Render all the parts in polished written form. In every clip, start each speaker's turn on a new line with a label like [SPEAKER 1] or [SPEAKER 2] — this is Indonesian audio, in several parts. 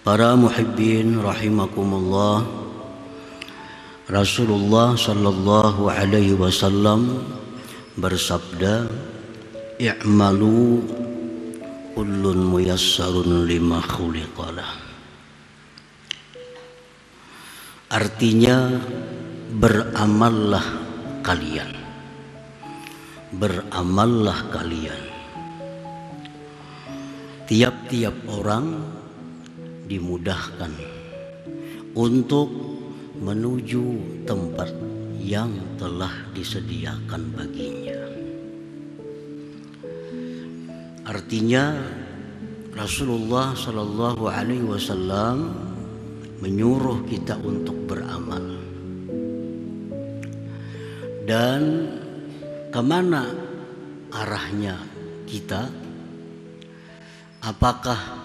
[SPEAKER 1] Para muhibbin rahimakumullah, Rasulullah sallallahu alaihi wasallam bersabda, "I'malu kullun muyassarun lima khuliqalah." Artinya, beramallah kalian. Beramallah kalian. Tiap-tiap orang dimudahkan untuk menuju tempat yang telah disediakan baginya. Artinya, Rasulullah Shallallahu Alaihi Wasallam menyuruh kita untuk beramal. Dan kemana arahnya kita? Apakah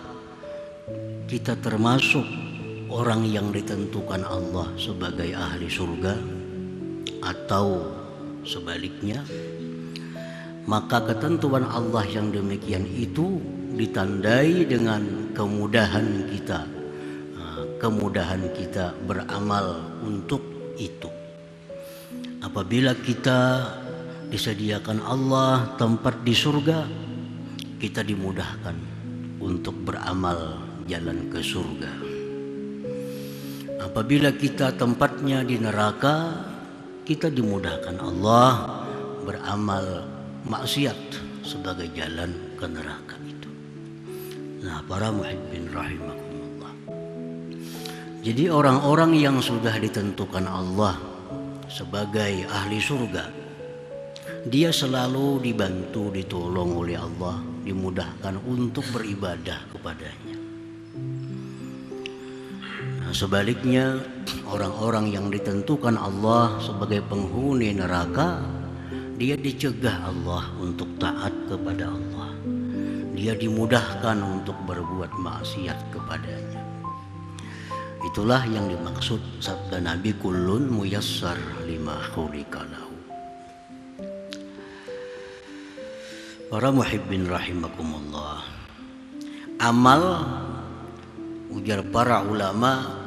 [SPEAKER 1] kita termasuk orang yang ditentukan Allah sebagai ahli surga atau sebaliknya? Maka ketentuan Allah yang demikian itu ditandai dengan kemudahan kita beramal untuk itu. Apabila kita disediakan Allah tempat di surga, kita dimudahkan untuk beramal jalan ke surga. Apabila kita tempatnya di neraka, kita dimudahkan Allah beramal maksiat sebagai jalan ke neraka itu. Nah, para muhibbin rahimakumullah. Jadi orang-orang yang sudah ditentukan Allah sebagai ahli surga, dia selalu dibantu, ditolong oleh Allah, dimudahkan untuk beribadah kepadanya. Nah, sebaliknya, orang-orang yang ditentukan Allah sebagai penghuni neraka, dia dicegah Allah untuk taat kepada Allah. Dia dimudahkan untuk berbuat maksiat kepadanya. Itulah yang dimaksud sabda Nabi, kullun muyassar lima khuliqalahu. Para muhibbin rahimakumullah, amal, ujar para ulama,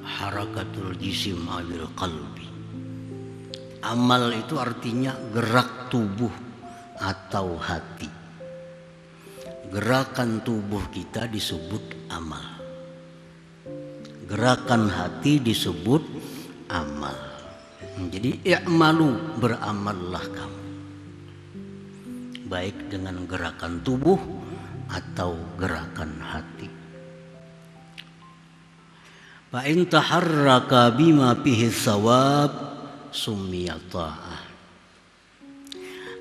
[SPEAKER 1] harakatul jisim awil qalbi. Amal itu artinya gerak tubuh atau hati. Gerakan tubuh kita disebut amal. Gerakan hati disebut amal. Jadi i'malu, beramallah kamu. Baik dengan gerakan tubuh atau gerakan hati. Fa in taharraka bima fihi thawab summiya ta'ah.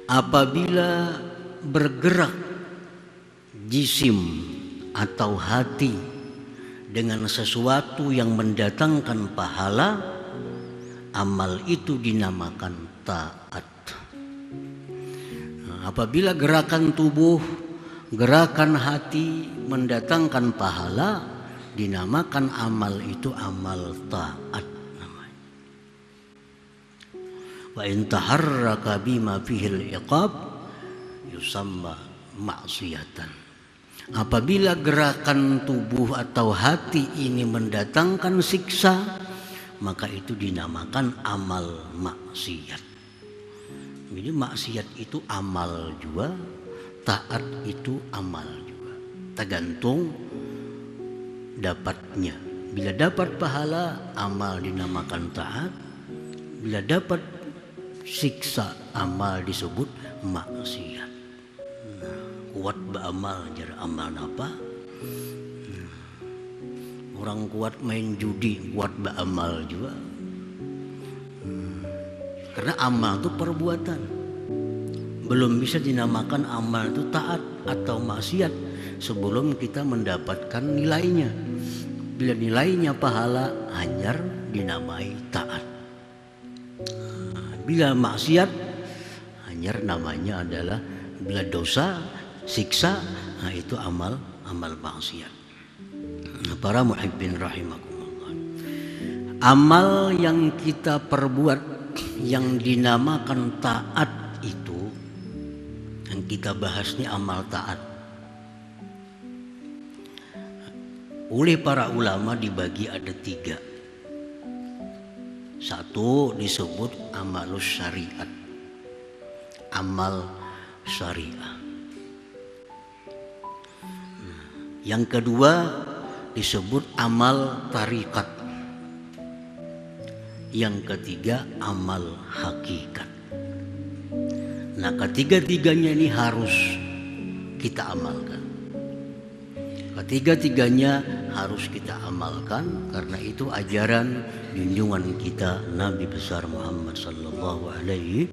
[SPEAKER 1] Apabila bergerak jisim atau hati dengan sesuatu yang mendatangkan pahala, amal itu dinamakan taat. Apabila gerakan tubuh, gerakan hati mendatangkan pahala, dinamakan amal itu amal taat namanya. Wa in taharraka bima fihil iqab yusamma ma'siyatan. Apabila gerakan tubuh atau hati ini mendatangkan siksa, maka itu dinamakan amal maksiat. Jadi maksiat itu amal juga, taat itu amal juga. Tergantung dapatnya. Bila dapat pahala, amal dinamakan taat. Bila dapat siksa, amal disebut maksiat. Nah, kuat beramal, jar amal apa? Orang kuat main judi, kuat beramal juga. Karena amal itu perbuatan. Belum bisa dinamakan amal itu taat atau maksiat sebelum kita mendapatkan nilainya. Bila nilainya pahala, hanyar dinamai taat. Bila maksiat, hanyar namanya adalah, bila dosa, siksa, nah itu amal maksiat. Para muhibbin rahimakumullah. Amal yang kita perbuat yang dinamakan taat itu, yang kita bahas ini amal taat. oleh para ulama dibagi ada 3. Satu disebut amalus syariat, amal syariah. Yang kedua disebut amal tarikat. Yang ketiga amal hakikat. Nah, ketiga-tiganya ini harus kita amalkan. Ketiga-tiganya harus kita amalkan karena itu ajaran junjungan kita Nabi besar Muhammad sallallahu alaihi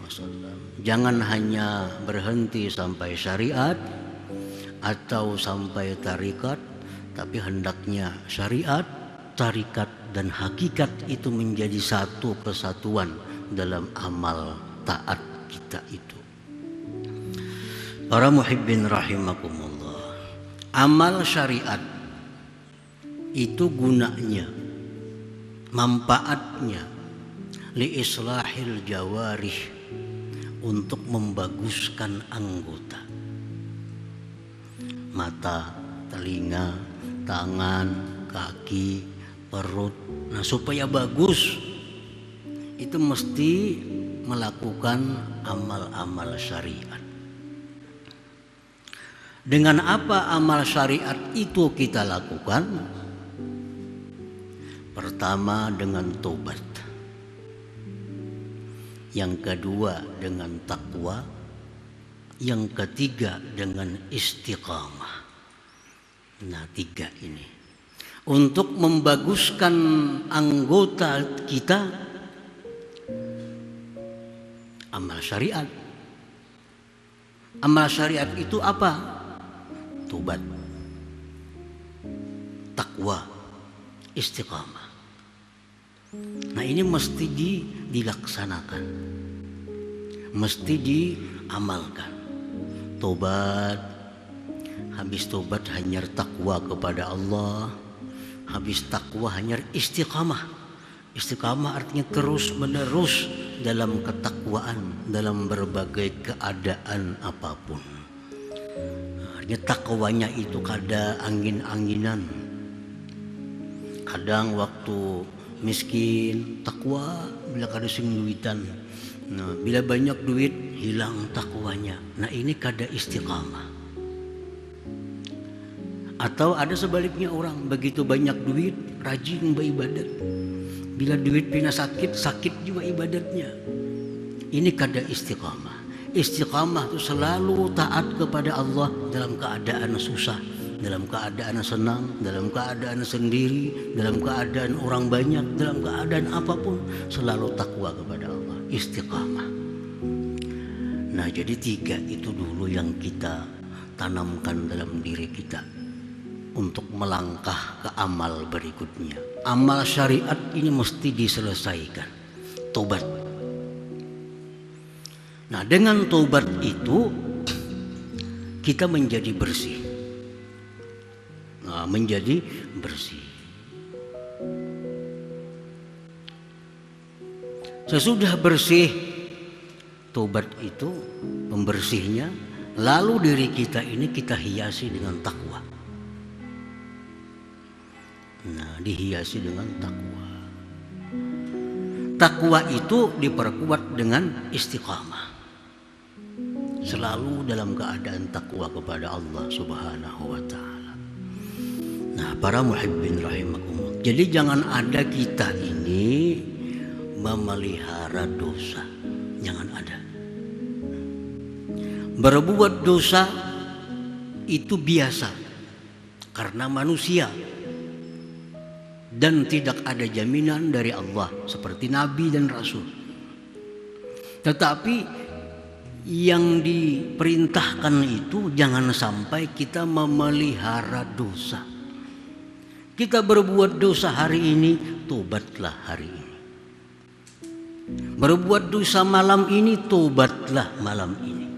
[SPEAKER 1] wasallam. Jangan hanya berhenti sampai syariat atau sampai tarikat, tapi hendaknya syariat, tarikat dan hakikat itu menjadi satu kesatuan dalam amal taat kita itu. Para muhibbin rahimakumullah, amal syariat itu gunanya, manfaatnya li islahil jawarih, untuk membaguskan anggota, mata, telinga, tangan, kaki, perut. Nah, supaya bagus itu mesti melakukan amal-amal syariat. Dengan apa amal syariat itu kita lakukan? Pertama dengan tobat. Yang kedua dengan takwa. Yang ketiga dengan istiqamah. Nah, 3 ini untuk membaguskan anggota kita, amal syariat. Amal syariat itu apa? Tobat, takwa, istiqamah. Nah, ini mesti dilaksanakan, mesti diamalkan. Tobat, habis tobat hanya takwa kepada Allah, habis takwa hanya istiqamah. Istiqamah artinya terus menerus dalam ketakwaan dalam berbagai keadaan apapun. Artinya takwanya itu kada angin-anginan. Kadang waktu miskin takwa, bila kada sing duitan. Nah, bila banyak duit hilang takwanya. Nah, ini kada istiqamah. Atau ada sebaliknya, orang begitu banyak duit rajin beribadat, bila duit pina sakit, sakit juga ibadatnya. Ini kada istiqamah. Istiqamah itu selalu taat kepada Allah dalam keadaan susah, dalam keadaan senang, dalam keadaan sendiri, dalam keadaan orang banyak, dalam keadaan apapun selalu takwa kepada Allah, istiqamah. Nah, jadi 3 itu dulu yang kita tanamkan dalam diri kita untuk melangkah ke amal berikutnya. Amal syariat ini mesti diselesaikan. Tobat. Nah, dengan tobat itu kita menjadi bersih. Nah, menjadi bersih. Sesudah bersih, tobat itu pembersihnya, lalu diri kita ini kita hiasi dengan takwa. Nah, dihiasi dengan takwa. Takwa itu diperkuat dengan istiqamah. Selalu dalam keadaan takwa kepada Allah Subhanahu wa ta'ala. Nah, para muhibbin rahimakumullah, jadi jangan ada kita ini memelihara dosa. Jangan ada. Berbuat dosa itu biasa karena manusia, dan tidak ada jaminan dari Allah seperti Nabi dan Rasul. Tetapi yang diperintahkan itu jangan sampai kita memelihara dosa. Kita berbuat dosa hari ini, tobatlah hari ini. Berbuat dosa malam ini, tobatlah malam ini.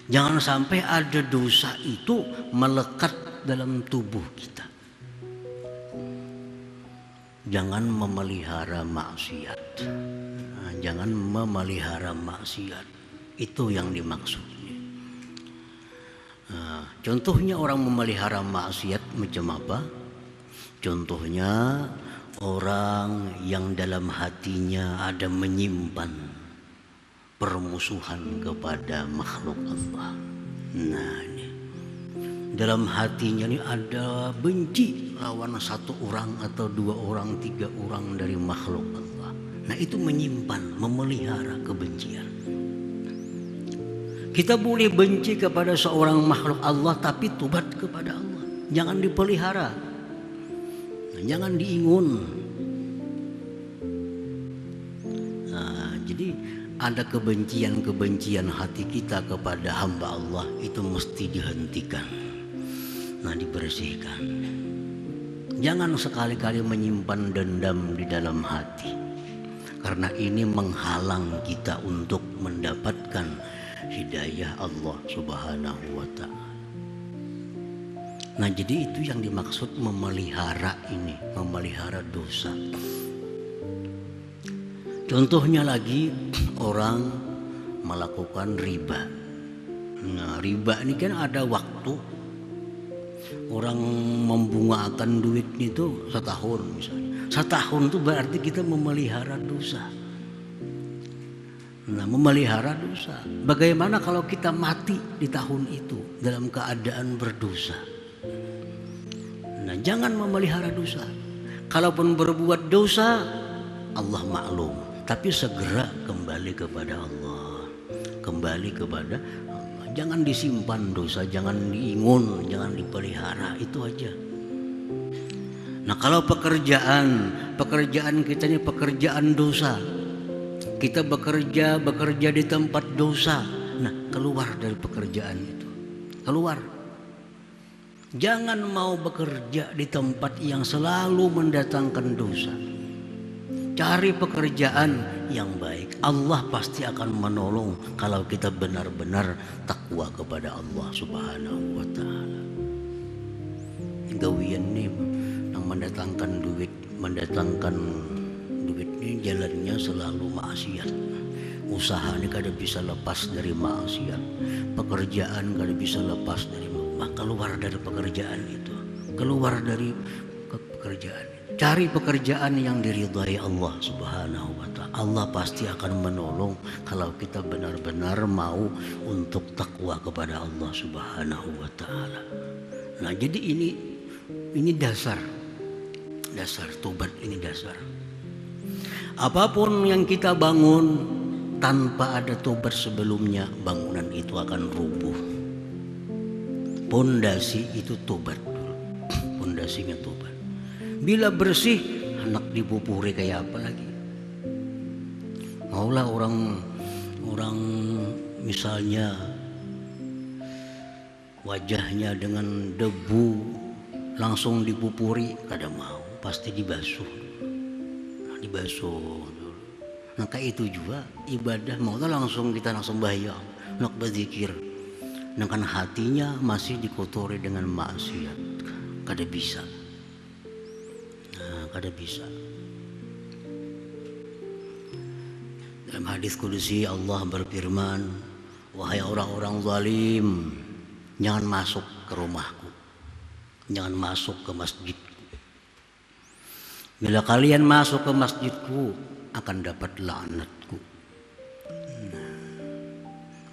[SPEAKER 1] Jangan sampai ada dosa itu melekat dalam tubuh kita. Jangan memelihara maksiat. Nah, jangan memelihara maksiat. Itu yang dimaksudnya. Contohnya orang memelihara maksiat macam apa? Contohnya orang yang dalam hatinya ada menyimpan permusuhan kepada makhluk Allah. Nah, ini dalam hatinya ini ada benci lawan satu orang atau dua orang, tiga orang dari makhluk Allah. Nah, itu menyimpan, memelihara kebencian. Kita boleh benci kepada seorang makhluk Allah tapi tobat kepada Allah. Jangan dipelihara, jangan diingun. Nah, jadi ada kebencian hati kita kepada hamba Allah itu mesti dihentikan. Nah, dibersihkan. Jangan sekali-kali menyimpan dendam di dalam hati, karena ini menghalang kita untuk mendapatkan hidayah Allah Subhanahu wa ta'ala. Nah, jadi itu yang dimaksud memelihara ini, memelihara dosa. Contohnya lagi orang melakukan riba. Nah, riba ini kan ada waktu. Orang membungakan duit itu setahun misalnya. Setahun itu berarti kita memelihara dosa. Nah, memelihara dosa. Bagaimana kalau kita mati di tahun itu dalam keadaan berdosa? Nah, jangan memelihara dosa. Kalaupun berbuat dosa, Allah maklum, tapi segera kembali kepada Allah. Kembali kepada Allah. Jangan disimpan dosa, jangan diingun, jangan dipelihara, itu aja. Nah, kalau pekerjaan kita ini pekerjaan dosa. Kita bekerja di tempat dosa. Nah, keluar dari pekerjaan itu. Keluar. Jangan mau bekerja di tempat yang selalu mendatangkan dosa. Cari pekerjaan yang baik. Allah pasti akan menolong kalau kita benar-benar takwa kepada Allah Subhanahu wa ta'ala. Gawian ini yang mendatangkan duit ini jalannya selalu maksiat. Usaha ini kada bisa lepas dari maksiat. Pekerjaan kada bisa lepas dari keluar dari pekerjaan itu. Keluar dari pekerjaan. Cari pekerjaan yang diridhai Allah Subhanahu wa ta'ala. Allah pasti akan menolong kalau kita benar-benar mau untuk takwa kepada Allah Subhanahu wa ta'ala. Nah, jadi ini dasar tobat, ini dasar. Apapun yang kita bangun tanpa ada tobat sebelumnya, bangunan itu akan rubuh. Pondasi itu tobat dulu. Pondasinya tobat. Bila bersih, anak dipupuri kayak apa lagi? Maulah orang misalnya wajahnya dengan debu langsung dipupuri, kada mau, pasti dibasuh. Dibasuh dulu. Nah, kayak itu juga ibadah, mau langsung bayang, nak berzikir, dengan hatinya masih dikotori dengan maksiat, kada bisa. Nah, kada bisa. Dalam hadis kudusi Allah berfirman, wahai orang-orang zalim, jangan masuk ke rumahku, jangan masuk ke masjid. Bila kalian masuk ke masjidku, akan dapat laknatku.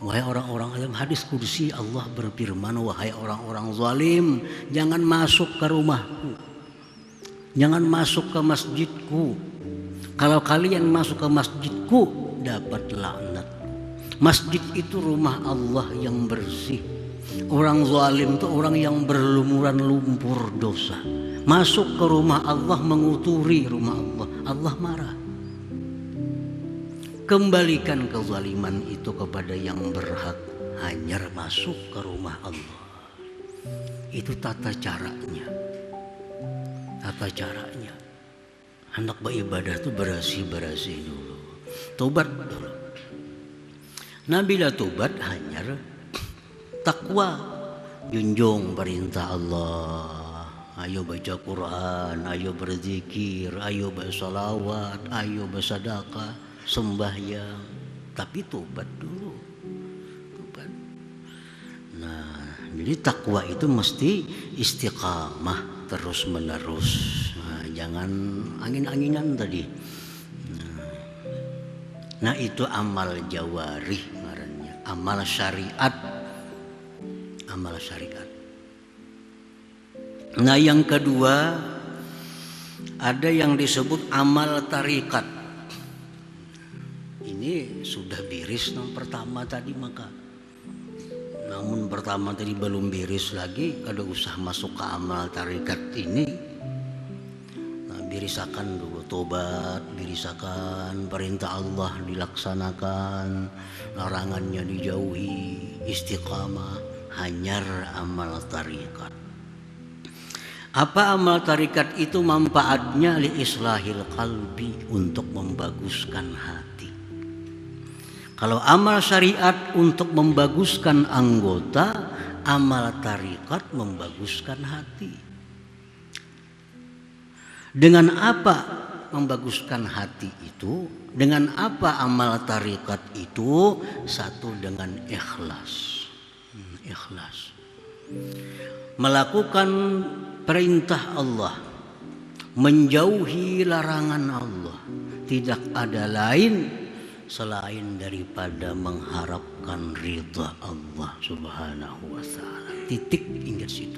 [SPEAKER 1] Wahai orang-orang zalim, hadis kudusi Allah berfirman, wahai orang-orang zalim, jangan masuk ke rumahku, jangan masuk ke masjidku. Kalau kalian masuk ke masjidku, dapat laknat. Masjid itu rumah Allah yang bersih. Orang zalim itu orang yang berlumuran lumpur dosa. Masuk ke rumah Allah, menguturi rumah Allah, Allah marah. Kembalikan kezaliman itu kepada yang berhak, hanyar masuk ke rumah Allah. Itu tata caranya. Tata caranya. Hendak beribadah itu bersih dulu. Tobat dulu. Nah, bila tobat hanyar takwa, junjung perintah Allah. Ayo baca Quran, ayo berzikir, ayo bersolawat, ayo bersedekah, sembahyang. Tapi tobat dulu. Tobat. Nah, Jadi takwa itu mesti istiqamah terus menerus. Jangan angin-anginan tadi. Nah itu amal jawarih ngarannya, amal syariat. Amal syariat. Nah yang kedua ada yang disebut amal tarikat. Ini sudah biris yang pertama tadi maka. Namun pertama tadi belum biris lagi, kada usah masuk ke amal tarikat ini. Nah, birisakan dulu tobat, birisakan perintah Allah dilaksanakan, larangannya dijauhi, istiqamah, hanyar amal tarikat. Apa amal tarikat itu manfaatnya? Li islahil qalbi, untuk membaguskan hati. Kalau amal syariat untuk membaguskan anggota, amal tarikat membaguskan hati. Dengan apa membaguskan hati itu? Dengan apa amal tarikat itu? Satu, dengan ikhlas. Ikhlas. Melakukan perintah Allah, menjauhi larangan Allah, tidak ada lain selain daripada mengharapkan ridha Allah Subhanahu wa ta'ala. Titik, ingat situ.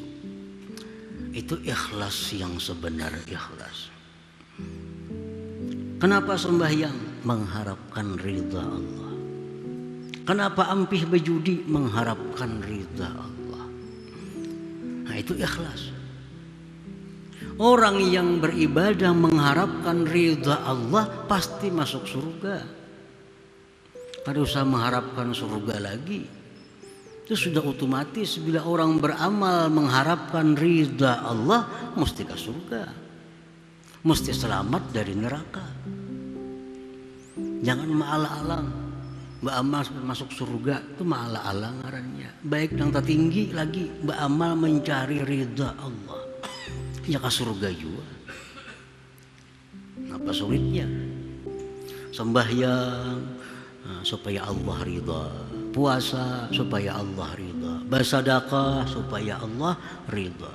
[SPEAKER 1] Itu ikhlas yang sebenar ikhlas. Kenapa sembahyang? Mengharapkan ridha Allah. Kenapa ampih berjudi? Mengharapkan ridha Allah. Nah itu ikhlas. Orang yang beribadah mengharapkan ridha Allah pasti masuk surga. Kada usah mengharapkan surga lagi. Itu sudah otomatis bila orang beramal mengharapkan ridha Allah mesti ke surga. Mesti selamat dari neraka. Jangan maalah-alang. Beramal masuk surga itu maalah-alang ngarannya. Baik yang tertinggi lagi beramal mencari ridha Allah. Ya ke surga juga. Apa sulitnya? Sembahyang supaya Allah ridha, puasa supaya Allah ridha, bersedekah supaya Allah ridha.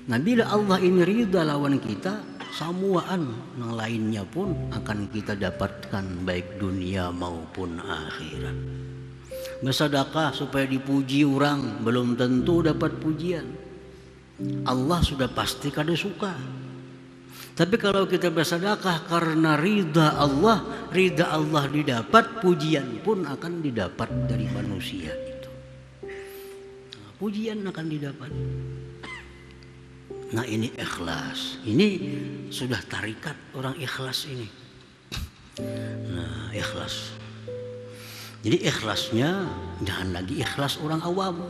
[SPEAKER 1] Nah bila Allah ini ridha lawan kita, semuaan yang lainnya pun akan kita dapatkan baik dunia maupun akhirat. Bersedekah supaya dipuji orang, belum tentu dapat pujian. Allah sudah pasti kada suka. Tapi kalau kita bersedekah karena ridha Allah didapat, pujian pun akan didapat dari manusia itu. Nah, pujian akan didapat. Nah ini ikhlas. Ini sudah tarikat orang ikhlas ini. Nah ikhlas. Jadi ikhlasnya jangan lagi ikhlas orang awam.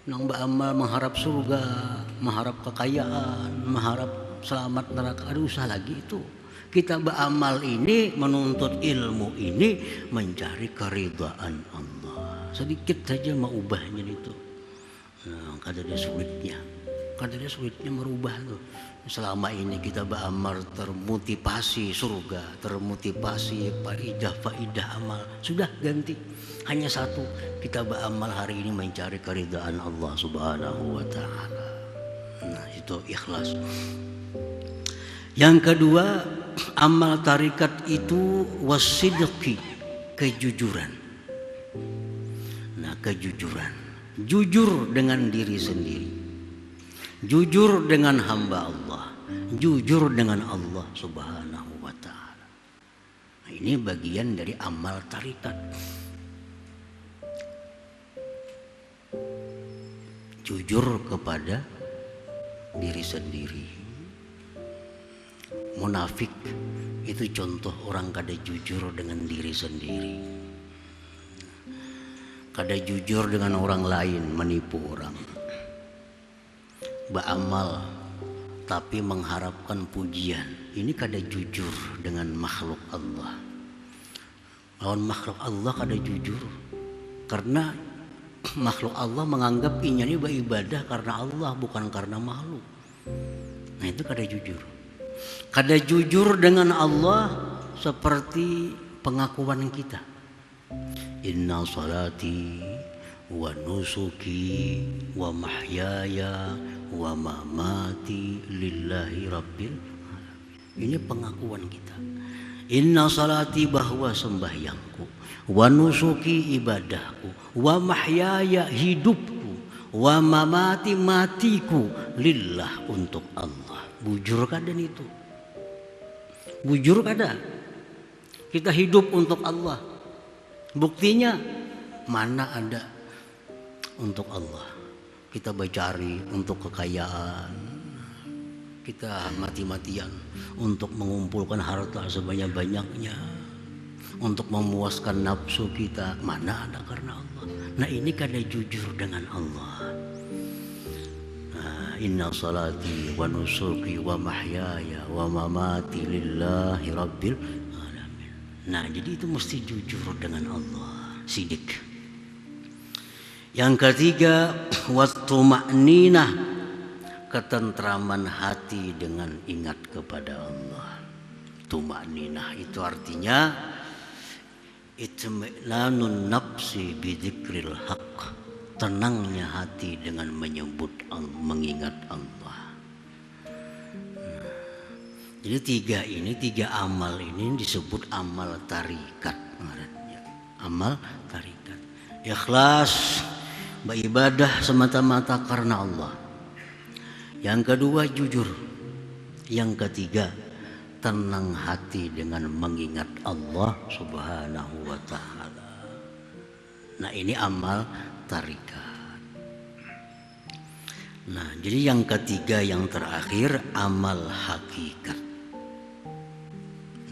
[SPEAKER 1] Nang beramal mengharap surga, mengharap kekayaan, mengharap selamat neraka, ada usah lagi itu. Kita beramal ini, menuntut ilmu ini, mencari keridhaan Allah. Sedikit saja mengubahnya itu. Nah, kadang dia sulitnya merubah tuh. Selama ini kita beramal termotivasi surga, termotivasi faidah amal, sudah ganti. Hanya satu, kita beramal hari ini mencari keridhaan Allah Subhanahu wa ta'ala. Nah itu ikhlas. Yang kedua, amal tarikat itu wasidqi, kejujuran. Nah kejujuran, jujur dengan diri sendiri, jujur dengan hamba Allah, jujur dengan Allah Subhanahu wa ta'ala. Nah, ini bagian dari amal tarikat. Jujur kepada diri sendiri. Munafik itu contoh orang kada jujur dengan diri sendiri. Kada jujur dengan orang lain, menipu orang. Beramal tapi mengharapkan pujian. Ini kada jujur dengan makhluk Allah. Lawan makhluk Allah kada jujur. Karena makhluk Allah menganggap inya ini beribadah karena Allah, bukan karena makhluk. Nah itu kada jujur. Kada jujur dengan Allah seperti pengakuan kita. Inna salati wa nusuki wa mahyaya wa mamati lillahi rabbil alamin. Ini pengakuan kita. Inna salati, bahwa sembahyangku, wa nusuki, ibadahku, wa mahyaya, hidupku, wa mamati, matiku, lillah, untuk Allah. Bujur kada itu? Bujur kada? Kita hidup untuk Allah. Buktinya mana ada untuk Allah? Kita bercari untuk kekayaan, kita mati-matian untuk mengumpulkan harta sebanyak-banyaknya, untuk memuaskan nafsu kita. Mana ada karena Allah? Nah, ini kada jujur dengan Allah. Inna salati wa nusuki wa mahyaya wa mamati lillahi rabbil alamin. Nah, jadi itu mesti jujur dengan Allah, sidik. Yang ketiga, wattuma'ninah, ketentraman hati dengan ingat kepada Allah. Tuma'ninah itu artinya itmi'nanun nafsi bidzikril haqq, tenangnya hati dengan menyebut Allah, mengingat Allah. Jadi tiga amal ini disebut amal tarikat. Amal tarikat. Ikhlas, beribadah semata-mata karena Allah. Yang kedua, jujur. Yang ketiga, tenang hati dengan mengingat Allah Subhanahu wa ta'ala. Nah, ini amal tarikat. Nah, jadi yang ketiga, yang terakhir, amal hakikat.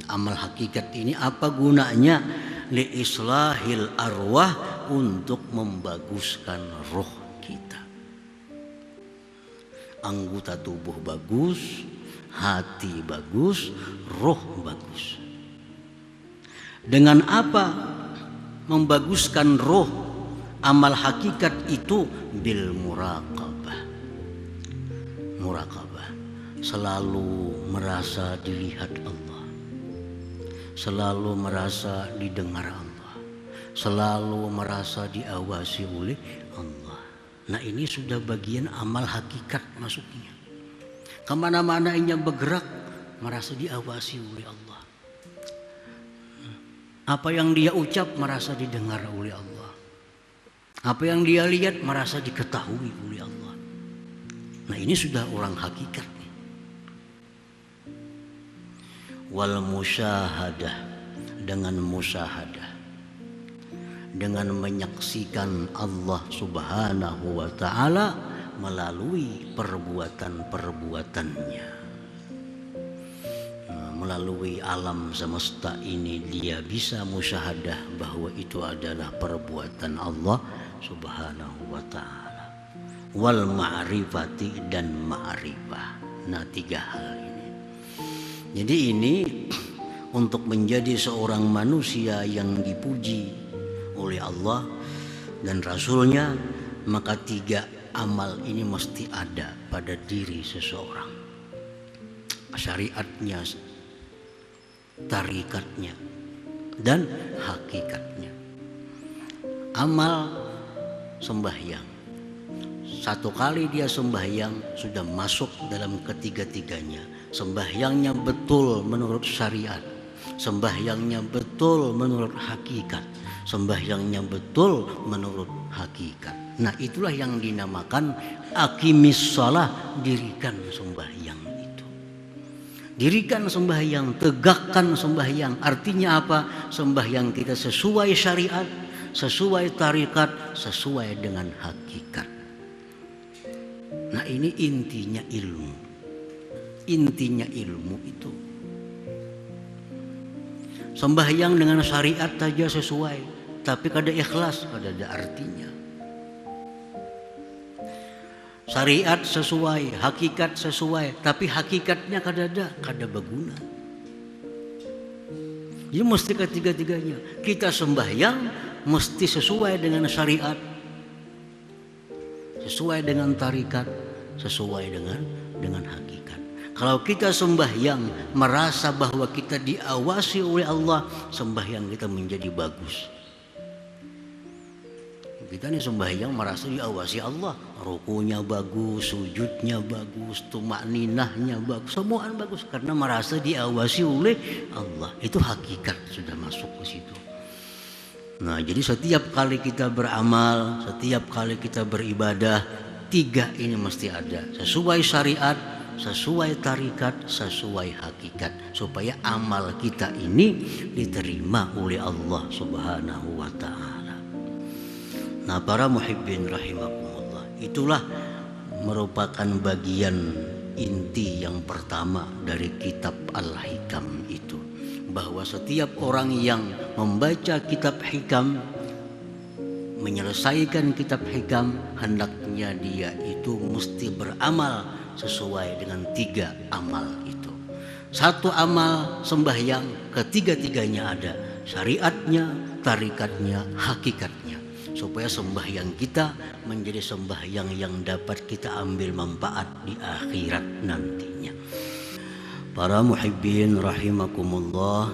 [SPEAKER 1] Amal hakikat ini apa gunanya? Li islahil arwah, untuk membaguskan roh kita. Anggota tubuh bagus, hati bagus, roh bagus. Dengan apa membaguskan roh? Amal hakikat itu bil muraqabah. Muraqabah, selalu merasa dilihat Allah, selalu merasa didengar Allah, selalu merasa diawasi oleh Allah. Nah, ini sudah bagian amal hakikat masuknya. Kemana-mana ia bergerak merasa diawasi oleh Allah. Apa yang dia ucap merasa didengar oleh Allah. Apa yang dia lihat merasa diketahui oleh Allah. Nah, ini sudah orang hakikat. Wal musyahadah, dengan musyahadah, dengan menyaksikan Allah Subhanahu wa ta'ala melalui perbuatan-perbuatannya. Melalui alam semesta ini dia bisa musyahadah bahwa itu adalah perbuatan Allah Subhanahu wa ta'ala. Wal ma'rifati, dan ma'rifah. Nah, tiga hal ini. Jadi ini untuk menjadi seorang manusia yang dipuji oleh Allah dan Rasulnya, maka tiga amal ini mesti ada pada diri seseorang. Syariatnya, tarikatnya, dan hakikatnya. Amal sembahyang, satu kali dia sembahyang sudah masuk dalam ketiga-tiganya. Sembahyangnya betul menurut syariat, sembahyangnya betul menurut hakikat, sembahyangnya betul menurut hakikat. Nah, itulah yang dinamakan aqimis shalah, dirikan sembahyang itu. Dirikan sembahyang, tegakkan sembahyang. Artinya apa? Sembahyang kita sesuai syariat, sesuai tarikat, sesuai dengan hakikat. Nah, ini intinya ilmu. Intinya ilmu itu. Sembahyang dengan syariat saja sesuai, tapi kada ikhlas, kada ada artinya. Syariat sesuai, hakikat sesuai, tapi hakikatnya kada ada, kada berguna. Jadi mesti ketiga-tiganya. Kita sembahyang mesti sesuai dengan syariat, sesuai dengan tarikat, sesuai dengan hakikat. Kalau kita sembahyang merasa bahwa kita diawasi oleh Allah, sembahyang kita menjadi bagus. Kita nih sembahyang merasa diawasi Allah, rukunya bagus, sujudnya bagus, tumakninahnya bagus, semuaan bagus karena merasa diawasi oleh Allah. Itu hakikat sudah masuk ke situ. Nah, jadi setiap kali kita beramal, setiap kali kita beribadah, tiga ini mesti ada, sesuai syariat, sesuai tarikat, sesuai hakikat, supaya amal kita ini diterima oleh Allah Subhanahu wa ta'ala. Nah, para muhibbin rahimakumullah, itulah merupakan bagian inti yang pertama dari kitab Al-Hikam itu, bahwa setiap orang yang membaca kitab hikam, menyelesaikan kitab hikam, hendaknya dia itu mesti beramal sesuai dengan tiga amal itu. Satu amal sembahyang, ketiga-tiganya ada syariatnya, tarikatnya, hakikatnya, supaya sembahyang kita menjadi sembahyang yang dapat kita ambil manfaat di akhirat nantinya. Para muhibbin rahimakumullah,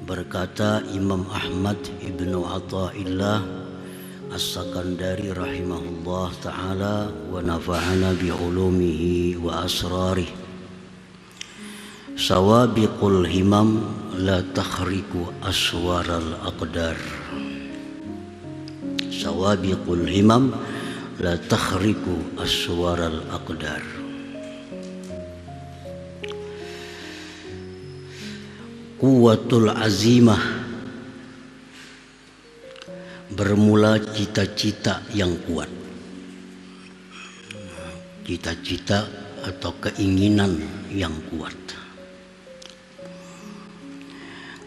[SPEAKER 1] berkata Imam Ahmad ibnu Athaillah As-Sakandari rahimahullah ta'ala wa nafa'ana bi'ulumihi wa asrarih, sawabiqul himam la takhriku aswaral aqdar. Sawabiqul himam la takhriku aswaral aqdar. Quwwatul azimah, bermula cita-cita yang kuat. Cita-cita atau keinginan yang kuat.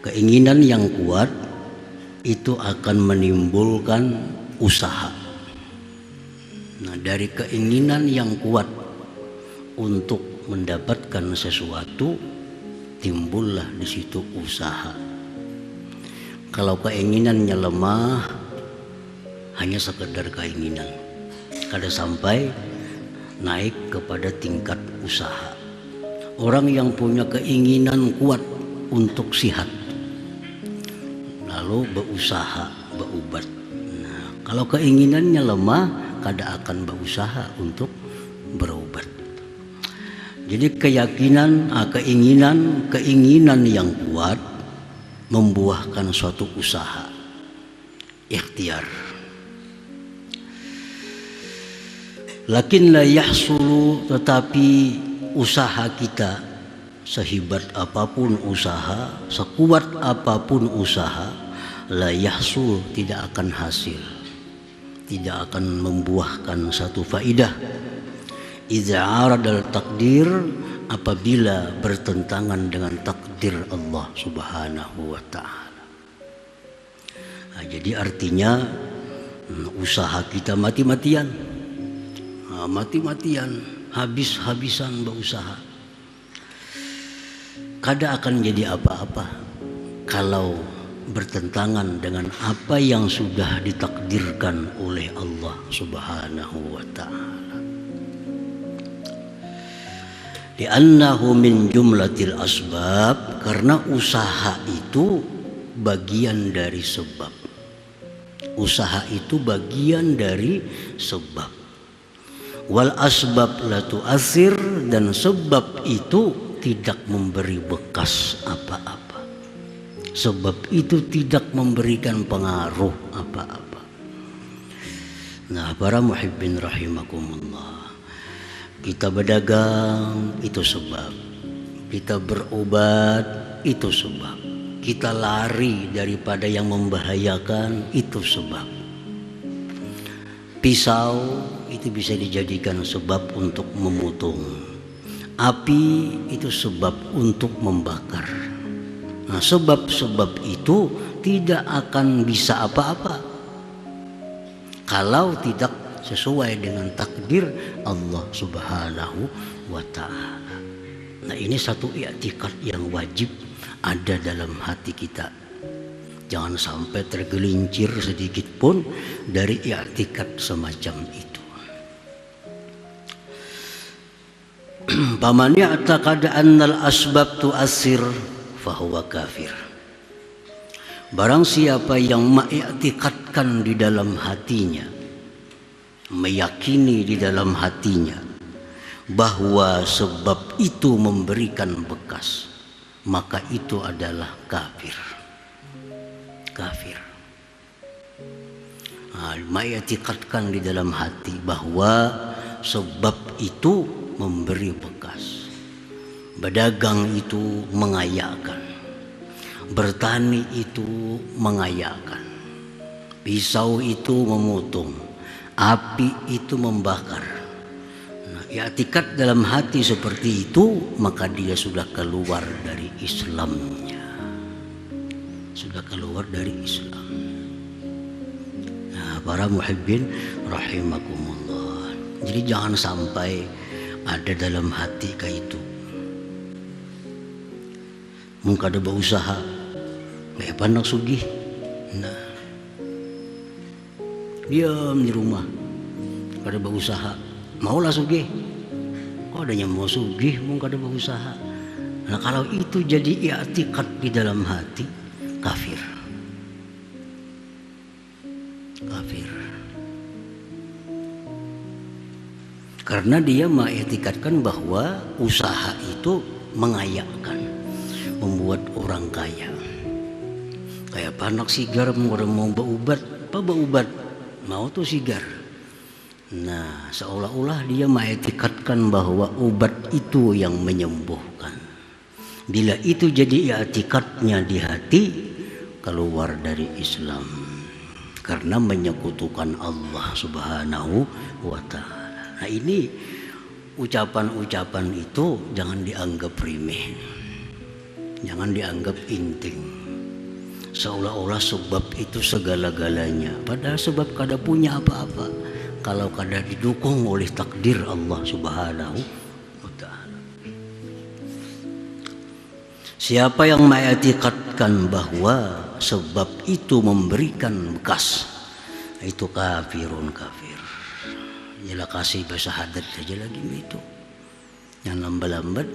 [SPEAKER 1] Keinginan yang kuat itu akan menimbulkan usaha. Nah, dari keinginan yang kuat untuk mendapatkan sesuatu, timbullah di situ usaha. Kalau keinginannya lemah, hanya sekedar keinginan, kada sampai naik kepada tingkat usaha. Orang yang punya keinginan kuat untuk sihat, lalu berusaha, berubat. Nah, kalau keinginannya lemah, kada akan berusaha untuk berubat. Jadi keyakinan, keinginan yang kuat membuahkan suatu usaha, ikhtiar. Lakin la yahsulu, tetapi usaha kita, sehebat apapun usaha, sekuat apapun usaha, la yahsul, tidak akan hasil, tidak akan membuahkan satu faidah. Idza aradal takdir, apabila bertentangan dengan takdir Allah Subhanahu wa ta'ala. Nah, jadi artinya usaha kita mati-matian, habis-habisan berusaha, kada akan jadi apa-apa kalau bertentangan dengan apa yang sudah ditakdirkan oleh Allah Subhanahu wa ta'ala. Li'annahu min jumlatil asbab, karena usaha itu bagian dari sebab. Usaha itu bagian dari sebab. Wal asbab la tu'athir, dan sebab itu tidak memberi bekas apa-apa. Sebab itu tidak memberikan pengaruh apa-apa. Nah, para muhibbin rahimakumullah, kita berdagang itu sebab, kita berobat itu sebab, kita lari daripada yang membahayakan itu sebab. Pisau itu bisa dijadikan sebab untuk memotong, api itu sebab untuk membakar. Nah, sebab-sebab itu tidak akan bisa apa-apa kalau tidak sesuai dengan takdir Allah Subhanahu wa ta'ala. Nah, ini satu i'tikad yang wajib ada dalam hati kita. Jangan sampai tergelincir sedikit pun dari i'tikad semacam itu. Paman ya'taqada annal asbab tu'assir fahuwa kafir. Barang siapa yang mengiktikadkan di dalam hatinya, meyakini di dalam hatinya bahwa sebab itu memberikan bekas, maka itu adalah kafir. Kafir. Mengiktikadkan di dalam hati bahwa sebab itu memberi bekas. Berdagang itu mengayakkan, bertani itu mengayakkan, pisau itu memotong, api itu membakar. Nah, i'tikad dalam hati seperti itu, maka dia sudah keluar dari Islamnya, sudah keluar dari Islam. Nah, para muhibbin rahimakumullah, jadi jangan sampai ada dalam hati kayak itu. Mungkin ada berusaha kayak pandang sugih, nah diam di rumah, kada berusaha, maulah sugih, kok adanya mau sugih, mungkin kada berusaha. Nah kalau itu jadi i'tikad di dalam hati, kafir, kafir. Karena dia mengiktikadkan bahwa usaha itu mengayakkan, membuat orang kaya. Kayak panak sigar, orang mau berubat, apa berubat, mau tuh sigar. Nah seolah-olah dia mengiktikadkan bahwa obat itu yang menyembuhkan. Bila itu jadi i'tikadnya di hati, keluar dari Islam, karena menyekutukan Allah Subhanahu wa ta'ala. Nah ini ucapan-ucapan itu jangan dianggap remeh, jangan dianggap inting, seolah-olah sebab itu segala-galanya. Padahal sebab kada punya apa-apa kalau kada didukung oleh takdir Allah Subhanahu wa ta'ala. Siapa yang mengiktikadkan bahwa sebab itu memberikan bekas, itu kafirun, kafir. Yalah kasih bersahadat saja lagi itu, yang lambat-lambat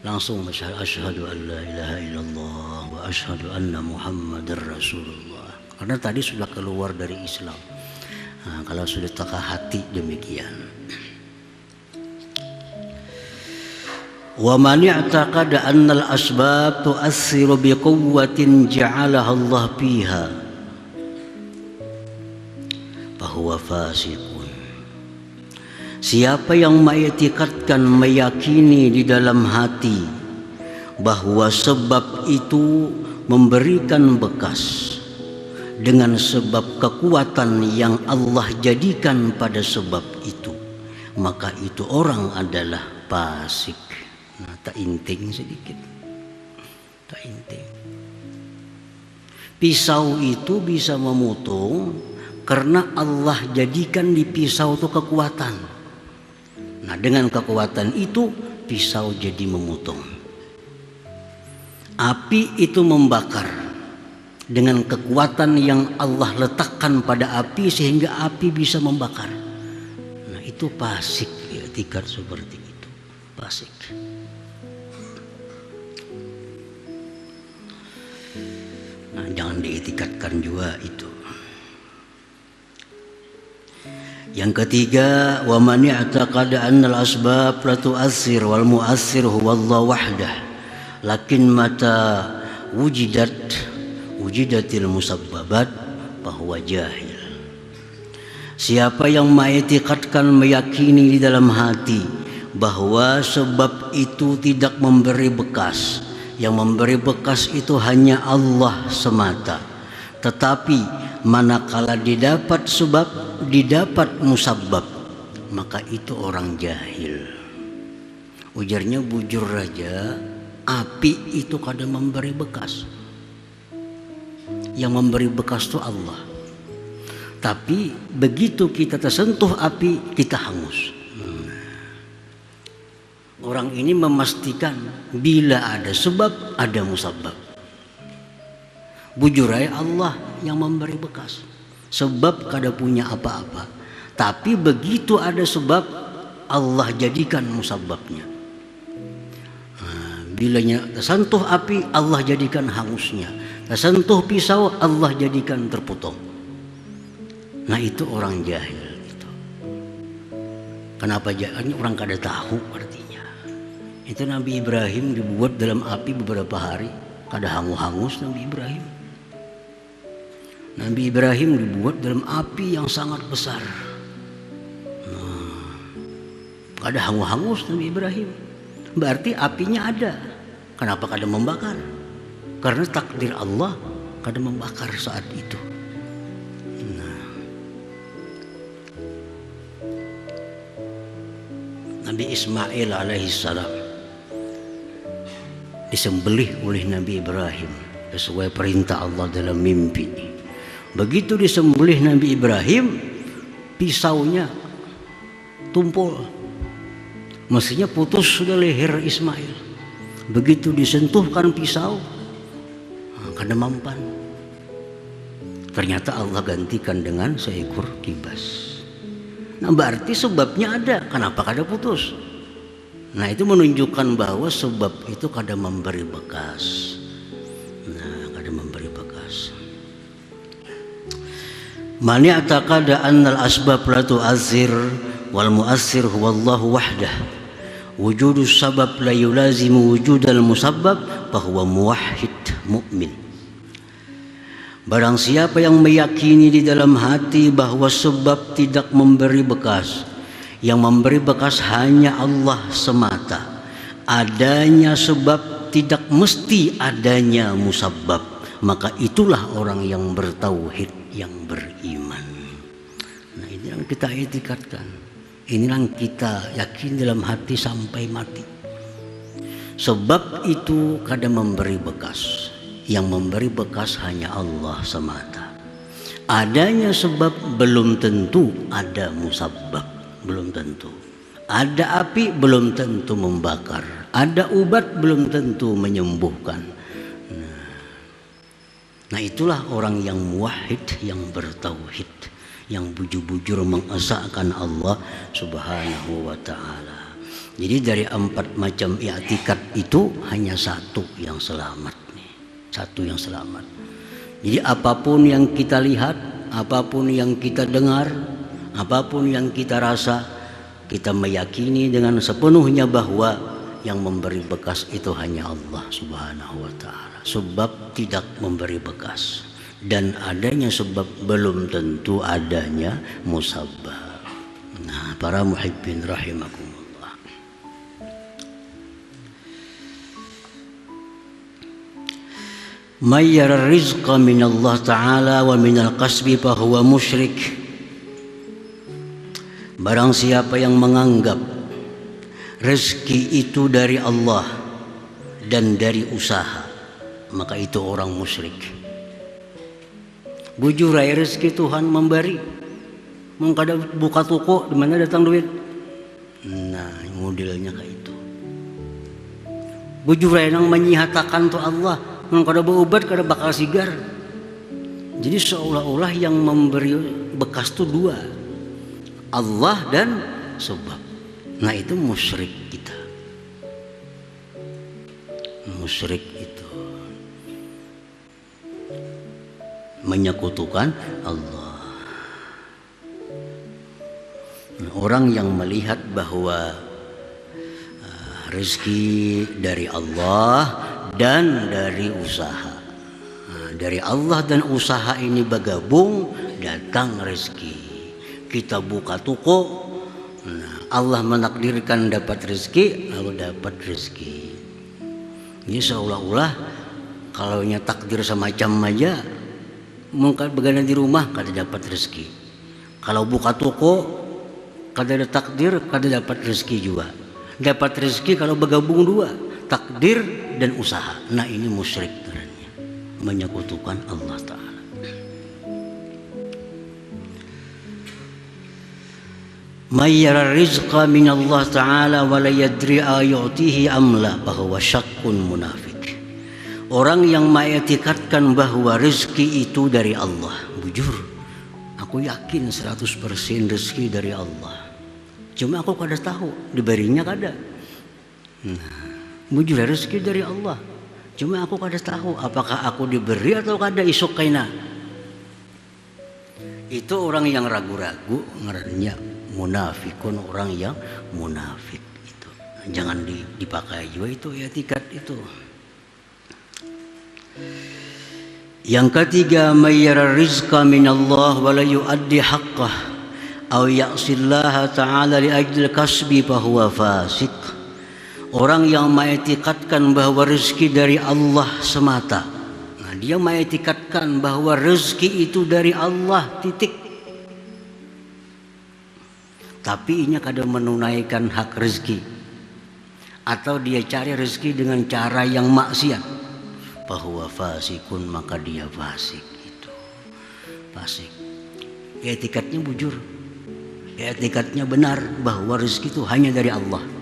[SPEAKER 1] langsung asyhadu an la ilaha illallah wa asyhadu anna muhammadar rasulullah, karena tadi sudah keluar dari Islam. Nah, kalau sudah taka hati demikian. Wa man i'taqada anna al-asbab tu'assiru bi quwwatin ja'alaha Allah fiha fahuwa fasiqun. Siapa yang mengiktikadkan, meyakini di dalam hati bahwa sebab itu memberikan bekas dengan sebab kekuatan yang Allah jadikan pada sebab itu, maka itu orang adalah fasik. Nah, tak inting sedikit, tak inting. Pisau itu bisa memotong karena Allah jadikan di pisau itu kekuatan. Nah dengan kekuatan itu pisau jadi memotong. Api itu membakar dengan kekuatan yang Allah letakkan pada api sehingga api bisa membakar. Nah itu fasik, i'tikad seperti itu, fasik. Nah jangan diiktikadkan juga itu. Yang ketiga, wa man i'taqada anna al-asbab la tu'assir wal mu'assir huwa Allah wahdah lakin mata wujidatil musabbabat bahwa jahil. Siapa yang mengiktikadkan, meyakini di dalam hati bahwa sebab itu tidak memberi bekas, yang memberi bekas itu hanya Allah semata, tetapi manakala didapat sebab, didapat musabbab, maka itu orang jahil. Ujarnya bujur raja, api itu kadang memberi bekas, yang memberi bekas itu Allah. Tapi begitu kita tersentuh api, kita hangus. Orang ini memastikan bila ada sebab, ada musabbab. Bujurai Allah yang memberi bekas, sebab kada punya apa-apa, tapi begitu ada sebab Allah jadikan musabbabnya. Bilanya tersentuh api, Allah jadikan hangusnya. Tersentuh pisau, Allah jadikan terpotong. Nah itu orang jahil itu. Kenapa jahil? Orang kada tahu artinya. Itu Nabi Ibrahim dibuat dalam api beberapa hari, kada hangus-hangus Nabi Ibrahim. Nabi Ibrahim dibuat dalam api yang sangat besar. Kada hangus-hangus Nabi Ibrahim. Berarti apinya ada. Kenapa kada membakar? Karena takdir Allah kada membakar saat itu. Nabi Ismail alaihissalam disembelih oleh Nabi Ibrahim sesuai perintah Allah dalam mimpi. Begitu disembelih Nabi Ibrahim, pisaunya tumpul. Mestinya putus sudah leher Ismail. Begitu disentuhkan pisau, kada mempan. Ternyata Allah gantikan dengan seekor kibas. Nah berarti sebabnya ada, kenapa kada putus? Nah itu menunjukkan bahwa sebab itu kada memberi bekas. Nah kada memberi bekas. Man ya'taqada annal asbab la tu'azzir wal mu'assir huwa Allah wahdah. Wujudus sabab la yulazimu wujudal musabbab fahuwa muwahhid mu'min. Barang siapa yang meyakini di dalam hati bahwa sebab tidak memberi bekas, yang memberi bekas hanya Allah semata, adanya sebab tidak mesti adanya musabbab, maka itulah orang yang bertauhid, yang beriman. Nah ini yang kita etikatkan, ini yang kita yakin dalam hati sampai mati. Sebab itu kada memberi bekas. Yang memberi bekas hanya Allah semata. Adanya sebab belum tentu ada musabbab, belum tentu. Ada api belum tentu membakar. Ada obat belum tentu menyembuhkan. Nah itulah orang yang muwahhid, yang bertauhid, yang bujur-bujur mengesahkan Allah Subhanahu wa ta'ala. Jadi dari 4 macam i'tikad itu hanya satu yang selamat. Satu yang selamat. Jadi apapun yang kita lihat, apapun yang kita dengar, apapun yang kita rasa, kita meyakini dengan sepenuhnya bahwa yang memberi bekas itu hanya Allah Subhanahu wa ta'ala. Sebab tidak memberi bekas, dan adanya sebab belum tentu adanya musabbab. Nah para muhibbin rahimakumullah, mayyara rizqa minallah ta'ala wa minal kasbi fahuwa musyrik. Barang siapa yang menganggap rezeki itu dari Allah dan dari usaha, maka itu orang musyrik. Bujur ay rezeki Tuhan memberi, mengkada buka toko di mana datang duit. Nah modelnya kayak itu. Bujur ay nang menyihatakan tu Allah, kada berobat kada bakal sigar. Jadi seolah-olah yang memberi bekas itu dua, Allah dan sebab. Nah itu musyrik kita. Musyrik itu menyekutukan Allah. Orang yang melihat bahwa rezeki dari Allah dan dari usaha. Nah, dari Allah dan usaha ini bergabung, datang rezeki. Kita buka toko, nah, Allah menakdirkan dapat rezeki, lalu dapat rezeki. Ini seolah-olah kalau takdir semacam aja, mungkin begadang di rumah kada dapat rezeki. Kalau buka toko, kada ada takdir, kada dapat rezeki juga. Dapat rezeki kalau bergabung dua, takdir dan usaha. Nah ini musyrik sebenarnya, menyekutukan Allah Ta'ala. Mayyara rizqa min Allah Ta'ala wa la yadri ayutihi amla bahwa syakkun munafik. Orang yang mengetikadkan bahwa rezeki itu dari Allah, bujur, aku yakin 100% rezeki dari Allah. Cuma aku kada tahu diberinya kada. Nah, Bujur rezeki dari Allah. Cuma aku kada tahu apakah aku diberi atau kada isuk kaina. Itu orang yang ragu-ragu ngarannya munafikun, orang yang munafik itu. Jangan dipakai juga itu etikat itu. Yang ketiga, mayyara rizqa minallah wa la yuaddi haqqah aw ya'sillaha ta'ala li ajli kasbi fa huwa fasik. Orang yang mengetikatkan bahwa rezeki dari Allah semata. Nah, dia mengetikatkan bahwa rezeki itu dari Allah, titik. Tapi inya kadang menunaikan hak rezeki. Atau dia cari rezeki dengan cara yang maksiat. Bahwa fasikun, maka dia fasik itu. Fasik. Etikatnya bujur. Etikatnya benar bahwa rezeki itu hanya dari Allah.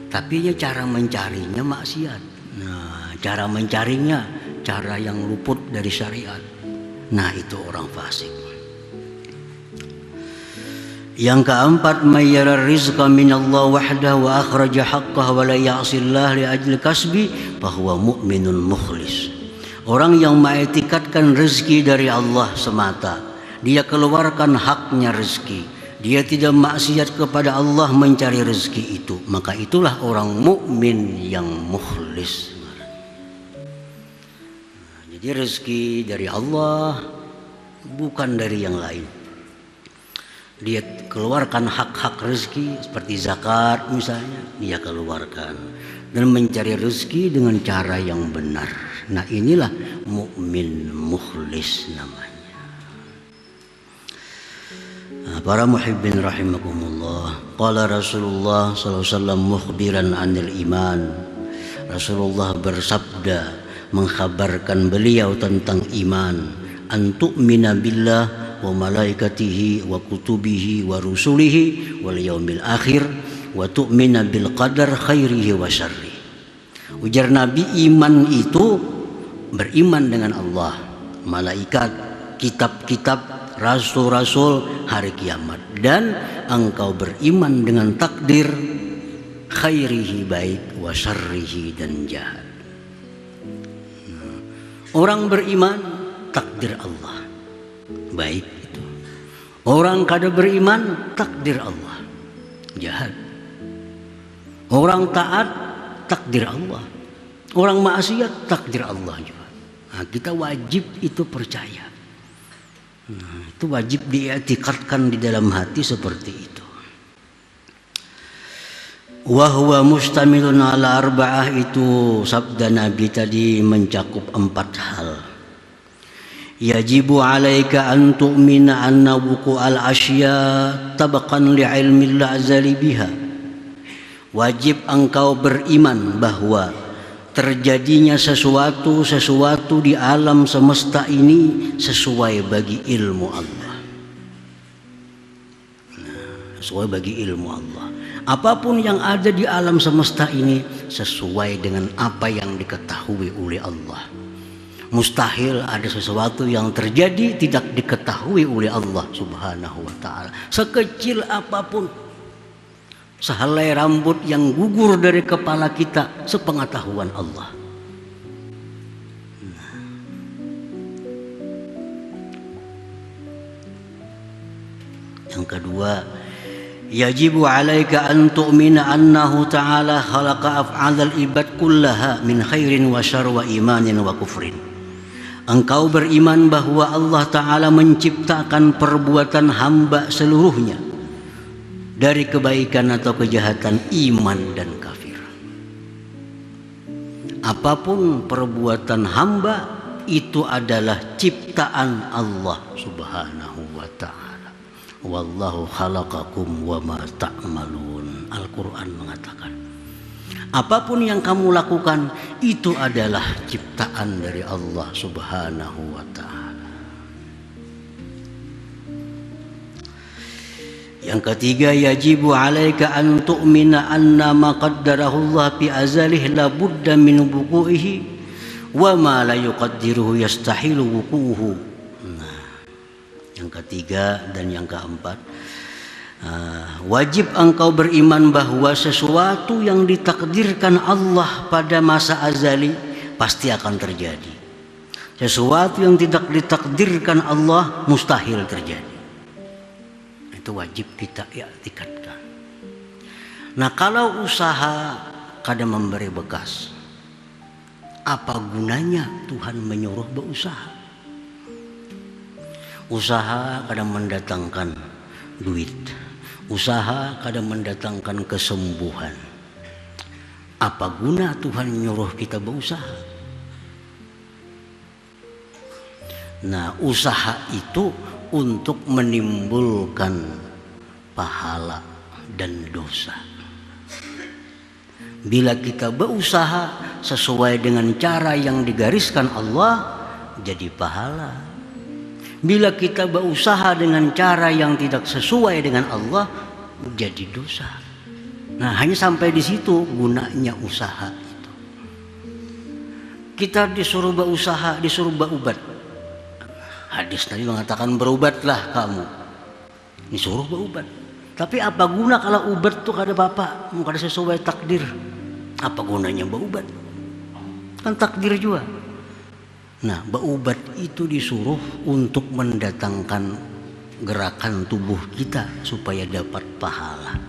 [SPEAKER 1] Tapi cara mencarinya maksiat. Nah, cara mencarinya cara yang luput dari syariat. Nah, itu orang fasik. Yang keempat, mayyara rizqa minallah wahdahu wa akhraja haqqah wa la ya'sillah li ajli kasbi fahuwa mu'minun mukhlis. Orang yang mengetikatkan rezeki dari Allah semata, dia keluarkan haknya rezeki, dia tidak maksiat kepada Allah mencari rezeki itu, maka itulah orang mukmin yang mukhlis. Jadi rezeki dari Allah, bukan dari yang lain. Dia keluarkan hak-hak rezeki seperti zakat misalnya, dia keluarkan dan mencari rezeki dengan cara yang benar. Nah, inilah mukmin mukhlis namanya. Para muhibbin rahimakumullah, qala Rasulullah sallallahu alaihi wasallam mukhbiran 'anil iman. Rasulullah bersabda mengkhabarkan beliau tentang iman, an tu'mina billah wa malaikatihi wa kutubihi wa rusulihi wal yaumil akhir wa tu'mina bil qadar khairihi wa syarri. Ujar Nabi, iman itu beriman dengan Allah, malaikat, kitab-kitab, rasul-rasul, hari kiamat, dan engkau beriman dengan takdir khairihi baik wa syarrihi dan jahat. Orang beriman takdir Allah baik itu. Orang kada beriman takdir Allah jahat. Orang taat takdir Allah. Orang maksiat takdir Allah juga. Nah, kita wajib itu percaya. Nah, itu wajib diiktikadkan di dalam hati seperti itu. Wa huwa mustamilun ala arba'ah, itu sabda Nabi tadi mencakup 4 hal. Yajibu alaika an tu'mina anna wuqu'al asya tabaqan li'ilmi al-azali biha. Wajib engkau beriman bahwa terjadinya sesuatu di alam semesta ini sesuai bagi ilmu Allah. Sesuai bagi ilmu Allah. Apapun yang ada di alam semesta ini sesuai dengan apa yang diketahui oleh Allah. Mustahil ada sesuatu yang terjadi tidak diketahui oleh Allah Subhanahu wa ta'ala. Sekecil apapun, sehelai rambut yang gugur dari kepala kita, sepengetahuan Allah. Yang kedua, yajibu alaika an tu'mina annahu ta'ala khalaqa af'alal ibad kullaha min khairin wa syarr wa imanin wa kufrin. Engkau beriman bahwa Allah Ta'ala menciptakan perbuatan hamba seluruhnya, dari kebaikan atau kejahatan, iman dan kafir. Apapun perbuatan hamba itu adalah ciptaan Allah Subhanahu wa ta'ala. Wallahu khalaqakum wa ma ta'malun. Al-Quran mengatakan, apapun yang kamu lakukan itu adalah ciptaan dari Allah Subhanahu wa ta'ala. Yang ketiga, yajibu alaika an tu'mina anna ma qaddarahu Allah fi azalih la budda min wuqu'ihi wa ma la yuqaddiruhu yastahilu wuqu'uhu. Nah, yang ketiga dan yang keempat, Wajib engkau beriman bahwa sesuatu yang ditakdirkan Allah pada masa azali pasti akan terjadi. Sesuatu yang tidak ditakdirkan Allah mustahil terjadi. Itu wajib kita i'tikadkan. Nah, kalau usaha kadang memberi bekas, apa gunanya Tuhan menyuruh berusaha? Usaha kadang mendatangkan duit, usaha kadang mendatangkan kesembuhan. Apa guna Tuhan menyuruh kita berusaha? Nah, usaha itu untuk menimbulkan pahala dan dosa. Bila kita berusaha sesuai dengan cara yang digariskan Allah, jadi pahala. Bila kita berusaha dengan cara yang tidak sesuai dengan Allah, jadi dosa. Nah, hanya sampai di situ gunanya usaha itu. Kita disuruh berusaha, disuruh berubat. Hadis Nabi mengatakan berubatlah kamu. Disuruh berubat. Tapi apa guna kalau ubat tuh kada apa-apa, kada sesuai takdir. Apa gunanya berubat? Kan takdir juga. Nah, berubat itu disuruh untuk mendatangkan gerakan tubuh kita supaya dapat pahala.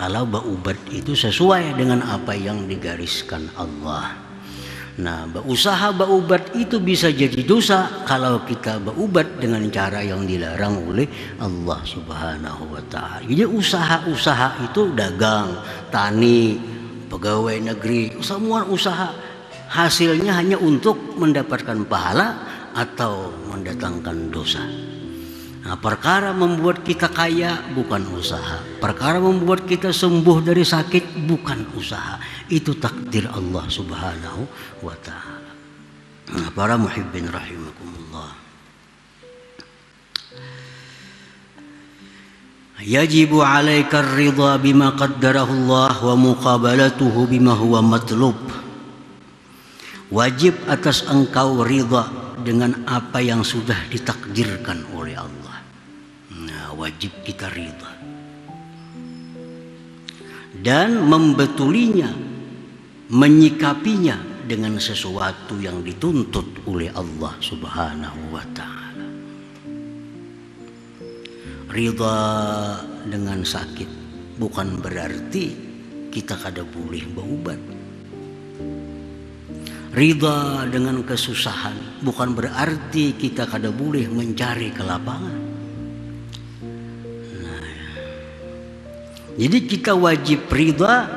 [SPEAKER 1] Kalau berubat itu sesuai dengan apa yang digariskan Allah. Nah, berusaha berubat itu bisa jadi dosa kalau kita berubat dengan cara yang dilarang oleh Allah Subhanahu wa ta'ala. Jadi usaha-usaha itu dagang, tani, pegawai negeri, semua usaha hasilnya hanya untuk mendapatkan pahala atau mendatangkan dosa. Nah, perkara membuat kita kaya bukan usaha. Perkara membuat kita sembuh dari sakit bukan usaha. Itu takdir Allah Subhanahu wa ta'ala. Nah, para muhibbin rahimakumullah. Yajibu 'alaika ar-ridha bima qaddarahu Allah wa muqabalatuhu bima huwa matlub. Wajib atas engkau ridha dengan apa yang sudah ditakdirkan oleh Allah. Nah, wajib kita ridha dan membetulinya, menyikapinya dengan sesuatu yang dituntut oleh Allah Subhanahu wa ta'ala. Ridha dengan sakit bukan berarti kita kada boleh berobat. Ridha dengan kesusahan bukan berarti kita kada boleh mencari ke lapangan. Nah, jadi kita wajib ridha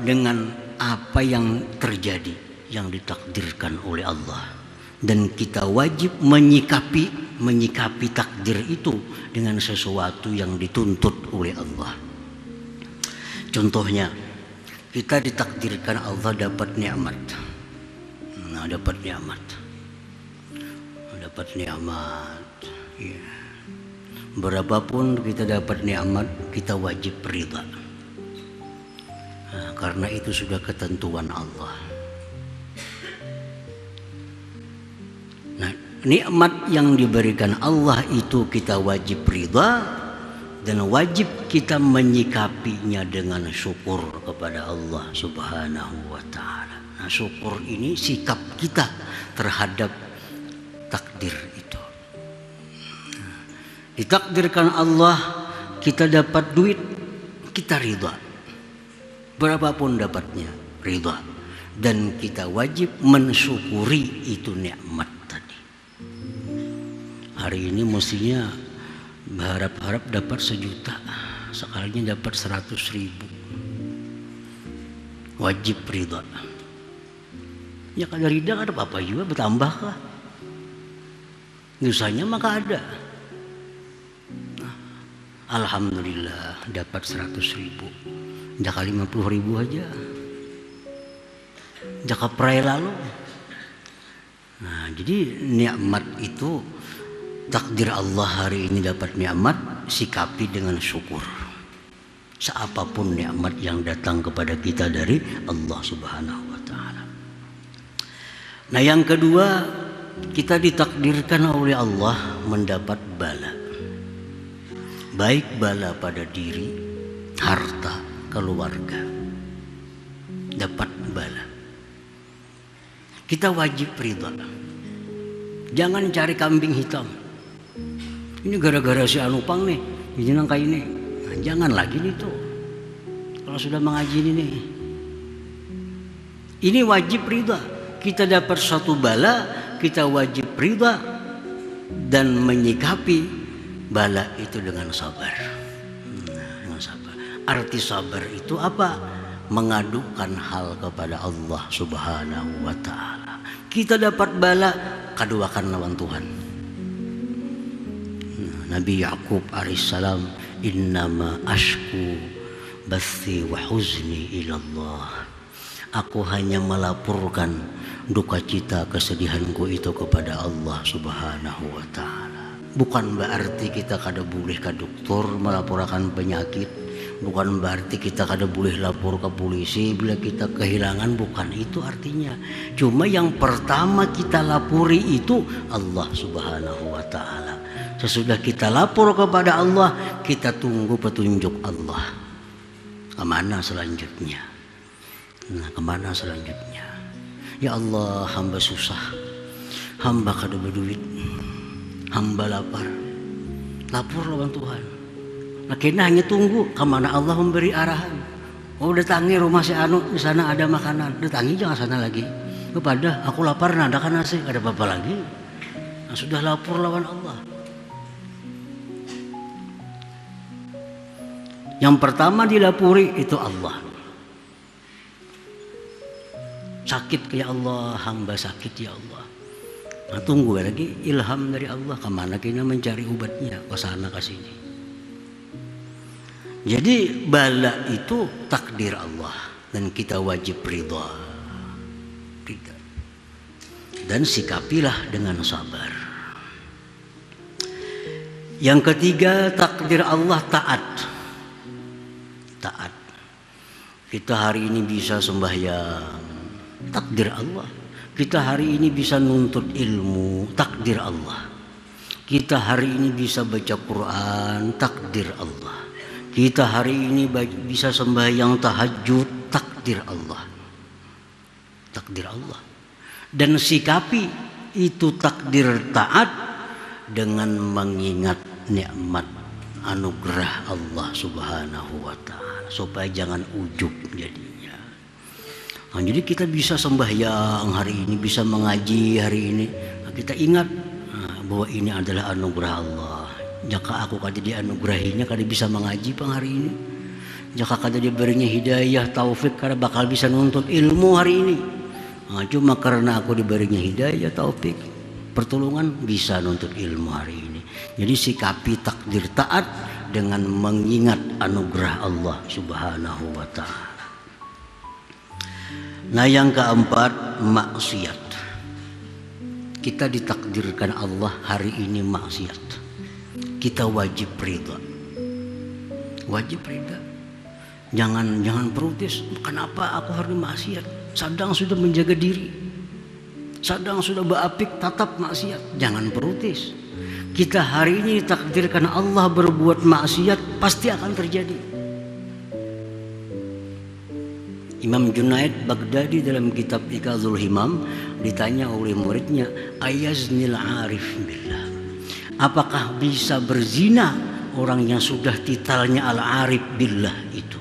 [SPEAKER 1] dengan apa yang terjadi, yang ditakdirkan oleh Allah. Dan kita wajib menyikapi takdir itu dengan sesuatu yang dituntut oleh Allah. Contohnya, kita ditakdirkan Allah dapat nikmat. Nah, dapat nikmat, ya. Berapapun kita dapat nikmat, kita wajib ridha. Nah, karena itu sudah ketentuan Allah. Nah, nikmat yang diberikan Allah itu kita wajib ridha dan wajib kita menyikapinya dengan syukur kepada Allah Subhanahu wa ta'ala. Nah, syukur ini sikap kita terhadap takdir itu. Ditakdirkan Allah kita dapat duit, kita ridha. Berapapun dapatnya, ridha. Dan kita wajib mensyukuri itu nikmat tadi. Hari ini mestinya berharap-harap dapat 1 juta, sekalinya dapat 100.000. Wajib ridha. Ya kalau ridha ada apa-apa juga, bertambah kah? Dosanya maka ada. Nah, alhamdulillah dapat 100.000. Jaka 50.000 aja. Jaka perai lalu. Nah, jadi nikmat itu takdir Allah hari ini dapat nikmat, sikapi dengan syukur. Seapapun nikmat yang datang kepada kita dari Allah Subhanahu wa ta'ala. Nah, yang kedua, kita ditakdirkan oleh Allah mendapat bala. baik bala pada diri, harta, keluarga, dapat bala. Kita wajib ridha. Jangan cari kambing hitam. Ini gara-gara si Anupang nih, ini nang kayak ini. Nah, jangan lagi nih tuh. Kalau sudah mengaji ini nih. Ini wajib ridha. Kita dapat suatu bala, kita wajib ridha dan menyikapi bala itu dengan sabar. Dengan sabar. Arti sabar itu apa? Mengadukan hal kepada Allah Subhanahu wa ta'ala. Kita dapat bala, kaduakan lawan Tuhan. Nabi Ya'qub alaihissalam, innama ashku bathi wa huzni ilallah. Aku hanya melaporkan duka cita kesedihanku itu kepada Allah Subhanahu wa ta'ala. Bukan berarti kita kada boleh ke dokter melaporkan penyakit, bukan berarti kita kada boleh lapor ke polisi bila kita kehilangan, bukan itu artinya. Cuma yang pertama kita lapori itu Allah Subhanahu wa ta'ala. Sesudah kita lapor kepada Allah, kita tunggu petunjuk Allah. Kemana selanjutnya? Nah, kemana selanjutnya? Ya Allah, hamba susah, hamba kada berduit, hamba lapar. Lapor lawan Tuhan. Nah, kita hanya tunggu kemana Allah memberi arahan. Oh, datangi rumah si Anu, di sana ada makanan. Datangi, jangan sana lagi. Kepada aku lapar, nada kan nasi, ada apa lagi? Nah, sudah lapor lawan Allah. Yang pertama dilapuri itu Allah. Sakit ya Allah, hamba sakit ya Allah. Nah, tunggu lagi ilham dari Allah, kemana kita mencari obatnya, ke sana ke sini. Jadi bala itu takdir Allah dan kita wajib ridha. Dan sikapilah dengan sabar. Yang ketiga, takdir Allah taat. Taat. Kita hari ini bisa sembahyang, takdir Allah. Kita hari ini bisa nuntut ilmu, takdir Allah. Kita hari ini bisa baca Quran, takdir Allah. Kita hari ini bisa sembahyang tahajud, takdir Allah. Takdir Allah. Dan sikapi itu takdir taat dengan mengingat nikmat anugerah Allah Subhanahu wa ta'ala, supaya jangan ujub jadinya. Nah, jadi kita bisa sembahyang hari ini, bisa mengaji hari ini. Nah, kita ingat bahwa ini adalah anugerah Allah. Jika aku kada dianugerahinya, kada bisa mengaji pang hari ini. Jika kada diberinya hidayah, taufik, kada bakal bisa nuntut ilmu hari ini. Nah, cuma karena aku diberinya hidayah, taufik, pertolongan, bisa nuntut ilmu hari ini. Jadi sikapi takdir taat dengan mengingat anugerah Allah Subhanahu wa ta'ala. Nah, yang keempat, maksiat. Kita ditakdirkan Allah hari ini maksiat. Kita wajib ridha. Wajib ridha. Jangan protes. Kenapa aku harus maksiat? Sadang sudah menjaga diri. Sadang sudah beapik tatap maksiat. Jangan protes. Kita hari ini ditakdirkan Allah berbuat maksiat, pasti akan terjadi. Imam Junaid Baghdadi dalam kitab Iqazul Himam ditanya oleh muridnya, ayaznil arif billah. Apakah bisa berzina orang yang sudah titelnya al-arif billah itu?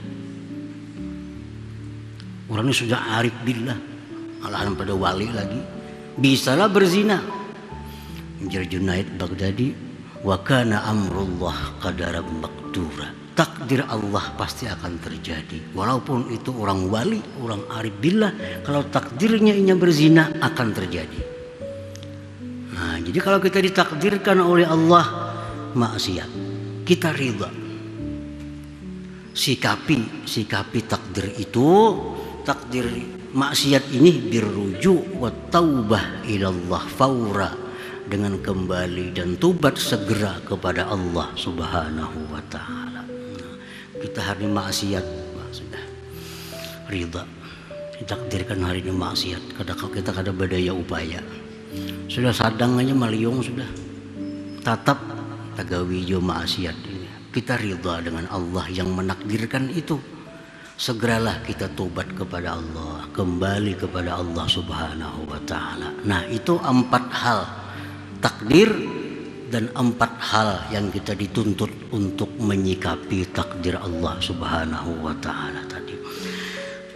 [SPEAKER 1] Orangnya sudah arif billah, alahan pada wali lagi, bisalah berzina. Jar Junaid Baghdadi, wa kana amrullah qadaran maqdura. Takdir Allah pasti akan terjadi. Walaupun itu orang wali, orang arif billah, kalau takdirnya ini berzina akan terjadi. Nah, jadi kalau kita ditakdirkan oleh Allah maksiat, kita ridha. Sikapi takdir itu, takdir maksiat ini birruju wa taubah ilallah faura, dengan kembali dan tobat segera kepada Allah Subhanahu wa ta'ala. Nah, kita hari ini maksiat, sudah ridha. Ditakdirkan hari ini maksiat, kita kada berdaya upaya. Sudah sadang aja maliung sudah. Tatap tagawi jo maksiat ini. Kita ridha dengan Allah yang menakdirkan itu. Segeralah kita tobat kepada Allah, kembali kepada Allah Subhanahu wa ta'ala. Nah, itu 4 hal takdir dan 4 hal yang kita dituntut untuk menyikapi takdir Allah Subhanahu wa ta'ala tadi.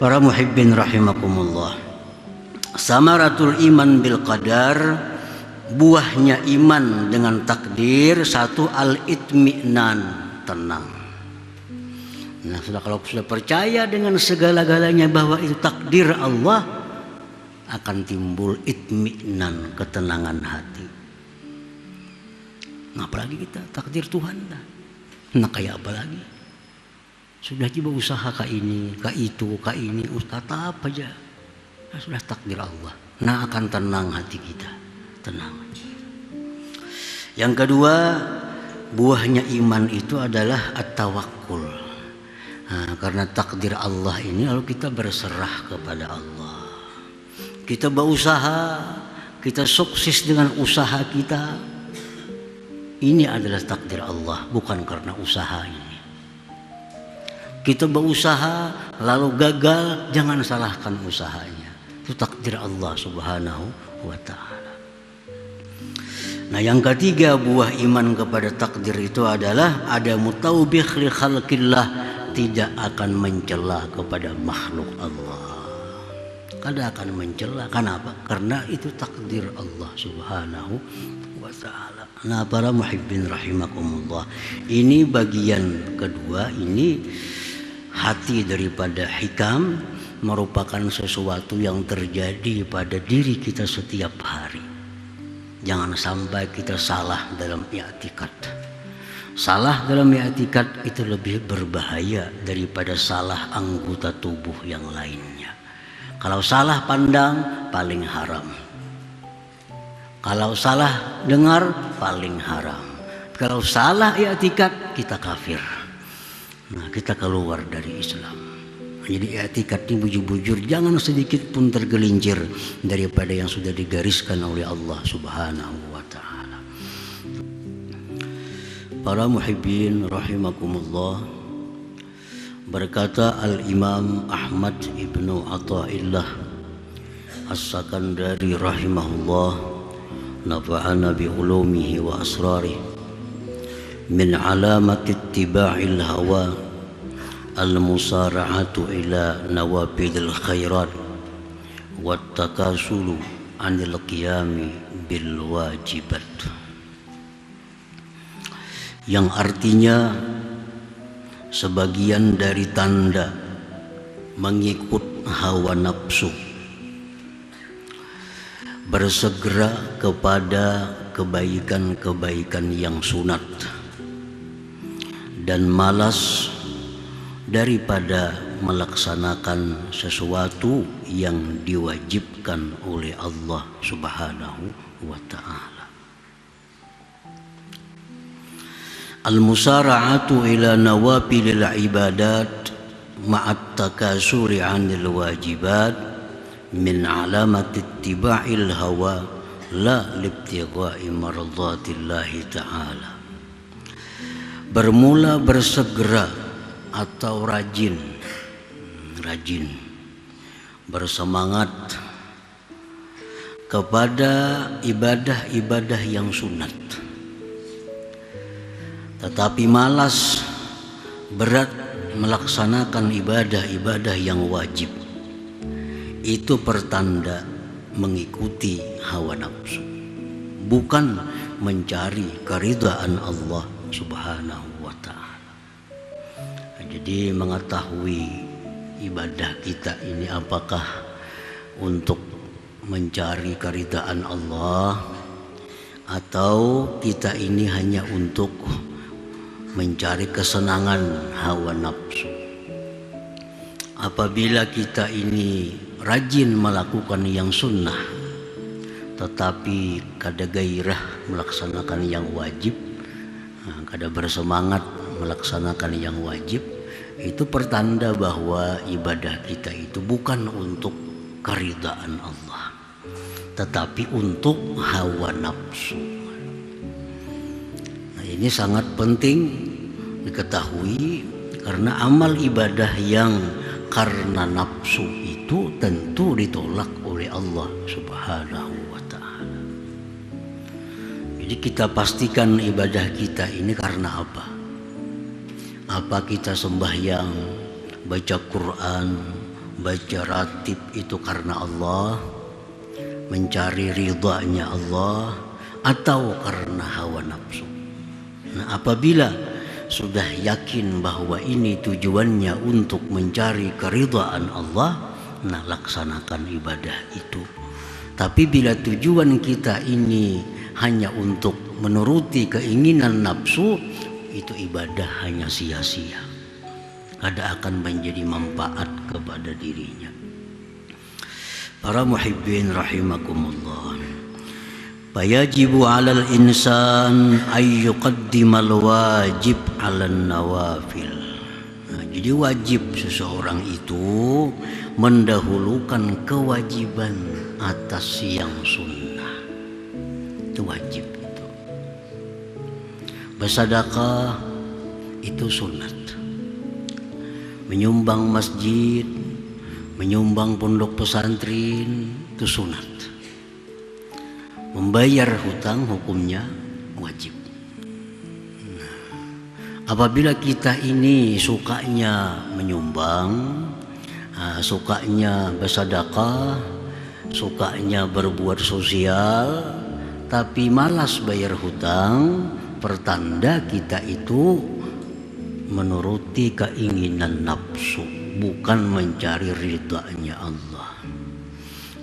[SPEAKER 1] Para muhibbin rahimakumullah, samaratul iman bil qadar, buahnya iman dengan takdir, 1 al-itminan, tenang. Nah, kalau sudah percaya dengan segala-galanya bahwa itu takdir Allah, akan timbul itminan, ketenangan hati. Nah, apalagi kita takdir Tuhan dah. Nah, kayak apa lagi? Sudah coba usaha ke ini, ke itu, ke ini, kata apa aja. Nah, sudah takdir Allah. Nah, akan tenang hati kita, tenang. Yang kedua, buahnya iman itu adalah at-tawakkul. Nah, karena takdir Allah ini lalu kita berserah kepada Allah. Kita berusaha, kita sukses dengan usaha kita. Ini adalah takdir Allah, bukan karena usaha ini. Kita berusaha lalu gagal, jangan salahkan usahanya. Itu takdir Allah Subhanahu wa ta'ala. Nah, yang ketiga buah iman kepada takdir itu adalah ada mutaubikh li khalqillah, tidak akan mencela kepada makhluk Allah. Kada akan mencela. Kenapa? Karena itu takdir Allah Subhanahu wa ta'ala. Nah, para muhibbin rahimakumullah, ini bagian kedua, ini hati daripada hikam, merupakan sesuatu yang terjadi pada diri kita setiap hari. Jangan sampai kita salah dalam i'tikad. Salah dalam i'tikad itu lebih berbahaya daripada salah anggota tubuh yang lainnya. Kalau salah pandang, paling haram. Kalau salah dengar, paling haram. Kalau salah i'tikad, kita kafir. Nah, kita keluar dari Islam. Jadi i'tikad ini bujur-bujur, jangan sedikit pun tergelincir daripada yang sudah digariskan oleh Allah Subhanahu wa ta'ala. Para muhibbin rahimakumullah, berkata Al-Imam Ahmad ibnu Athaillah As-Sakandari rahimahullah, nafa'ana bi ulumihi wa asrarih, min alamati ittiba'il hawa al-musara'atu ila nawafidil khairat wa takasulu anil qiyami bil wajibat. Yang artinya sebagian dari tanda mengikut hawa nafsu, bersegera kepada kebaikan-kebaikan yang sunat, dan malas daripada melaksanakan sesuatu yang diwajibkan oleh Allah Subhanahu wa ta'ala. Al-musara'atu ila nawafilil ibadat ma'at takasuri 'anil wajibat min alamati ittiba'il hawa la libtigha'i mardhatillahi ta'ala. Bermula bersegera atau rajin bersemangat kepada ibadah-ibadah yang sunat, tetapi malas berat melaksanakan ibadah-ibadah yang wajib. Itu pertanda mengikuti hawa nafsu, bukan mencari keridhaan Allah Subhanahu wa ta'ala. Jadi mengetahui ibadah kita ini apakah untuk mencari keridhaan Allah atau kita ini hanya untuk mencari kesenangan hawa nafsu. Apabila kita ini rajin melakukan yang sunnah tetapi kada gairah melaksanakan yang wajib, kada bersemangat melaksanakan yang wajib, itu pertanda bahwa ibadah kita itu bukan untuk keridhaan Allah tetapi untuk hawa nafsu. Nah, ini sangat penting Diketahui karena amal ibadah yang karena nafsu itu tentu ditolak oleh Allah Subhanahu wa ta'ala. Jadi kita pastikan ibadah kita ini karena apa? Apa kita sembahyang, baca Quran, baca ratib itu karena Allah, mencari ridhanya Allah, atau karena hawa nafsu? Nah, apabila sudah yakin bahwa ini tujuannya untuk mencari keridhaan Allah, nah laksanakan ibadah itu. Tapi bila tujuan kita ini hanya untuk menuruti keinginan nafsu, itu ibadah hanya sia-sia, kada akan menjadi manfaat kepada dirinya. Para muhibbin rahimakumullah, fayajibu 'alal insan ay yuqaddimal wajib 'alan nawafil. Nah, jadi wajib seseorang itu mendahulukan kewajiban atas yang sunnah. Itu wajib itu. Bersedekah itu sunat. Menyumbang masjid, menyumbang pondok pesantren itu sunat. Membayar hutang hukumnya wajib. Nah, apabila kita ini sukanya menyumbang, sukanya bersedekah, sukanya berbuat sosial, tapi malas bayar hutang, pertanda kita itu menuruti keinginan nafsu, bukan mencari ridhanya Allah.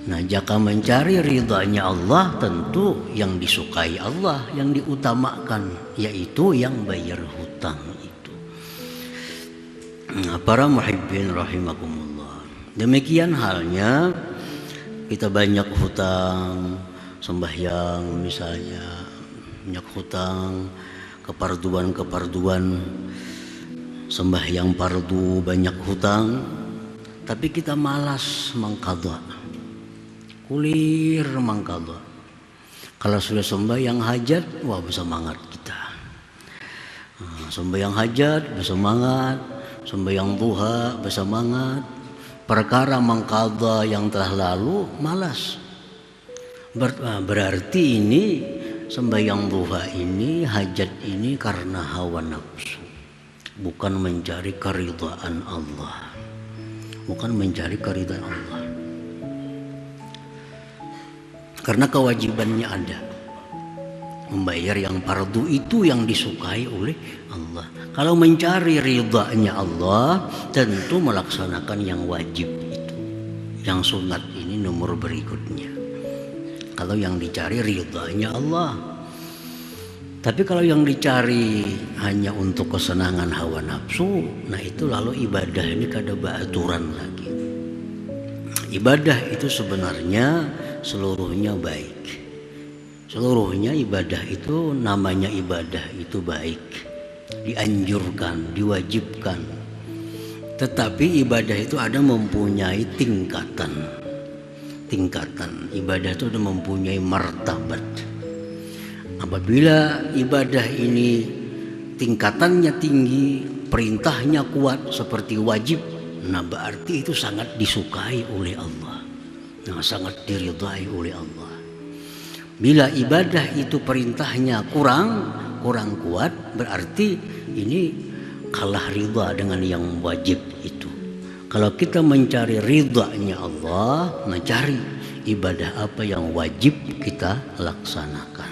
[SPEAKER 1] Nah, jika mencari ridhanya Allah, tentu yang disukai Allah yang diutamakan, yaitu yang bayar hutang itu. Nah, para muhibbin rahimakumullah, demikian halnya kita banyak hutang, sembahyang misalnya, banyak hutang, keparduan, sembahyang fardu banyak hutang, tapi kita malas mengqadha. Kulir mangkala. Kalau sudah sembahyang hajat, wah bersemangat kita. Sembahyang hajat bersemangat, sembahyang duha bersemangat. Perkara mangkala yang telah lalu malas. Berarti ini sembahyang duha ini, hajat ini karena hawa nafsu, bukan mencari keridhaan Allah. Bukan mencari keridhaan Allah. Karena kewajibannya ada. Membayar yang fardu itu yang disukai oleh Allah. Kalau mencari ridhanya Allah, tentu melaksanakan yang wajib itu. Yang sunat ini nomor berikutnya. Kalau yang dicari ridhanya Allah. Tapi kalau yang dicari hanya untuk kesenangan hawa nafsu, nah itu lalu ibadah ini kada beraturan lagi. Ibadah itu sebenarnya seluruhnya baik. Seluruhnya ibadah itu, namanya ibadah itu baik, dianjurkan, diwajibkan. Tetapi ibadah itu ada mempunyai tingkatan. Ibadah itu ada mempunyai martabat. Apabila ibadah ini tingkatannya tinggi, perintahnya kuat seperti wajib, nah berarti itu sangat disukai oleh Allah. Nah, sangat diridhai oleh Allah. Bila ibadah itu perintahnya kurang kuat, berarti ini kalah ridha dengan yang wajib itu. Kalau kita mencari ridhanya Allah, mencari ibadah apa yang wajib kita laksanakan.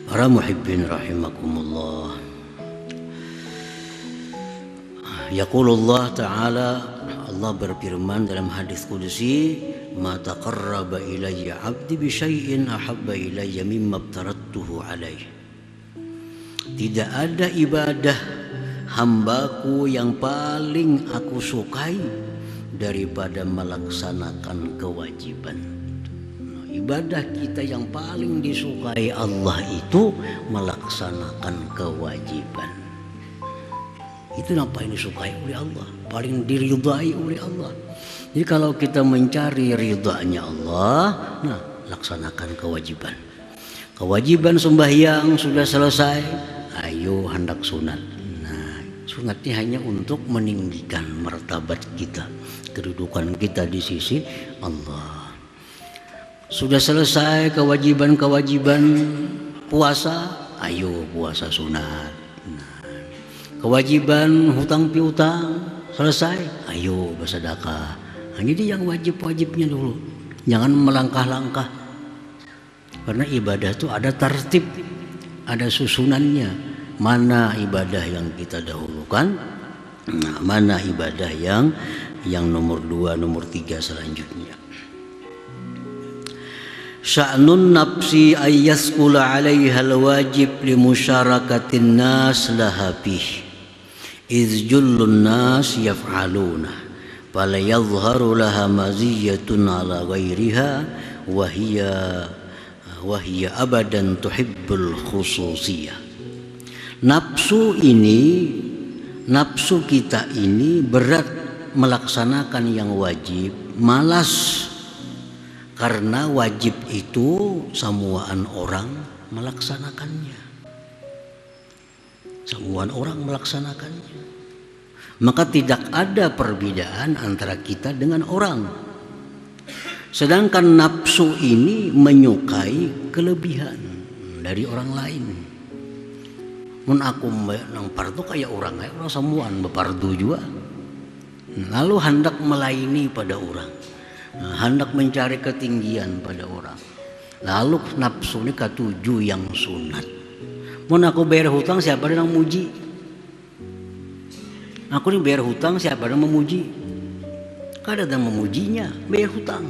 [SPEAKER 1] Para muhibbin rahimakumullah, yaqulullah ta'ala, Allah berfirman dalam hadis qudsi, ma taqarraba ilayya 'abdi bi syai'in ahabba ilayya mimma aftaradtuhu alaih. Tidak ada ibadah hambaku yang paling aku sukai daripada melaksanakan kewajiban. Ibadah kita yang paling disukai Allah itu melaksanakan kewajiban. Itu apa yang disukai oleh Allah, paling diridhai oleh Allah. Jadi kalau kita mencari ridhanya Allah, nah laksanakan kewajiban. Kewajiban sembahyang sudah selesai, ayo hendak sunat. Nah, sunat ini hanya untuk meninggikan martabat kita, kedudukan kita di sisi Allah. Sudah selesai kewajiban-kewajiban puasa, ayo puasa sunat. Nah, kewajiban hutang piutang selesai, ayo bersedekah. Nah, jadi yang wajib-wajibnya dulu, jangan melangkah-langkah. Karena ibadah itu ada tertib, ada susunannya. Mana ibadah yang kita dahulukan, nah, mana ibadah yang nomor 2, nomor 3 selanjutnya. Sya'nun nafsi ayyaskula 'alaiha al-wajib li musyaarakatin nas laha bih. Idz jullun nas yaf'aluna fala yadhharu laha maziyatun 'ala ghairiha wa hiya abadan tuhibbul khususiyah. Nafsu kita ini berat melaksanakan yang wajib, malas. Karena wajib itu samuaan orang melaksanakannya. Samuaan orang melaksanakannya. Maka tidak ada perbedaan antara kita dengan orang. Sedangkan nafsu ini menyukai kelebihan dari orang lain. Mun aku nang pardu kayak orang samuan bepardu juga. Lalu hendak melayani pada orang. Hendak mencari ketinggian pada orang. Lalu nafsu ini ketujuh yang sunat. Mun aku bayar hutang, siapa yang memuji? Aku ini bayar hutang, siapa yang memuji? Kada ada memujinya, bayar hutang.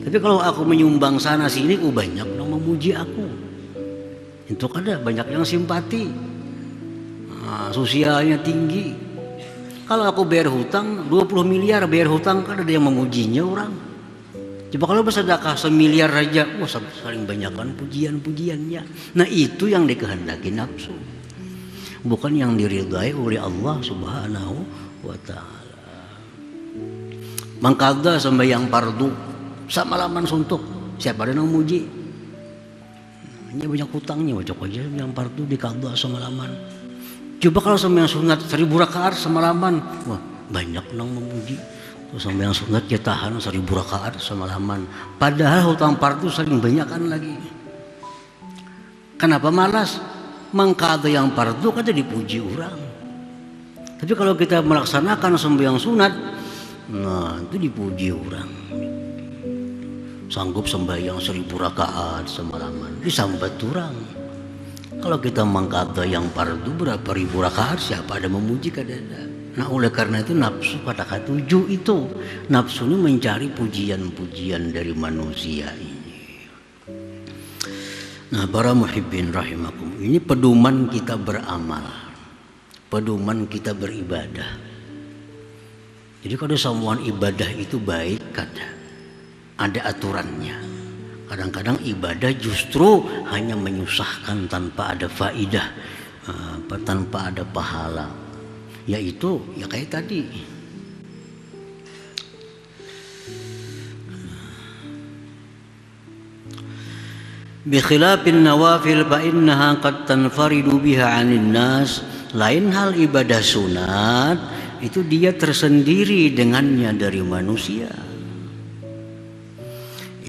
[SPEAKER 1] Tapi kalau aku menyumbang sana sini, banyak yang memuji aku. Itu kada banyak yang simpati, sosialnya tinggi. Kalau aku bayar hutang 20 miliar bayar hutang, kan ada yang memujinya orang. Coba kalau bersedekah 1 miliar aja, saling banyakkan pujian-pujiannya. Nah itu yang dikehendaki nafsu, bukan yang diridai oleh Allah Subhanahu wa ta'ala. Mangkada sembahyang fardu samalaman suntuk, siapa ada yang memuji? Ini banyak hutangnya, wajah aja yang fardu dikada semalaman. Coba kalau sembahyang sunat 1000 rakaat semalaman, wah banyak nang memuji. Terus sembahyang sunat ya tahan 1000 rakaat semalaman. Padahal hutang fardu saling banyakan lagi. Kenapa malas? Mangkada yang fardu kan dipuji orang. Tapi kalau kita melaksanakan sembahyang sunat, nah itu dipuji orang. Sanggup sembahyang 1000 rakaat semalaman, disambat orang. Kalau kita mengkata yang fardu berapa ribu rakaat, siapa ada memuji kada ada. Nah oleh karena itu nafsu pada ketujuh itu, nafsu ini mencari pujian-pujian dari manusia ini. Nah para muhibbin rahimakum, ini pedoman kita beramal, pedoman kita beribadah. Jadi kalau samuan ibadah itu baik, ada aturannya. Kadang-kadang ibadah justru hanya menyusahkan tanpa ada faidah, tanpa ada pahala. Yaitu ya kayak tadi. Bi khilafin nawafil fa innaha qad tanfaridu biha 'anil nas. Lain hal ibadah sunat itu dia tersendiri dengannya dari manusia.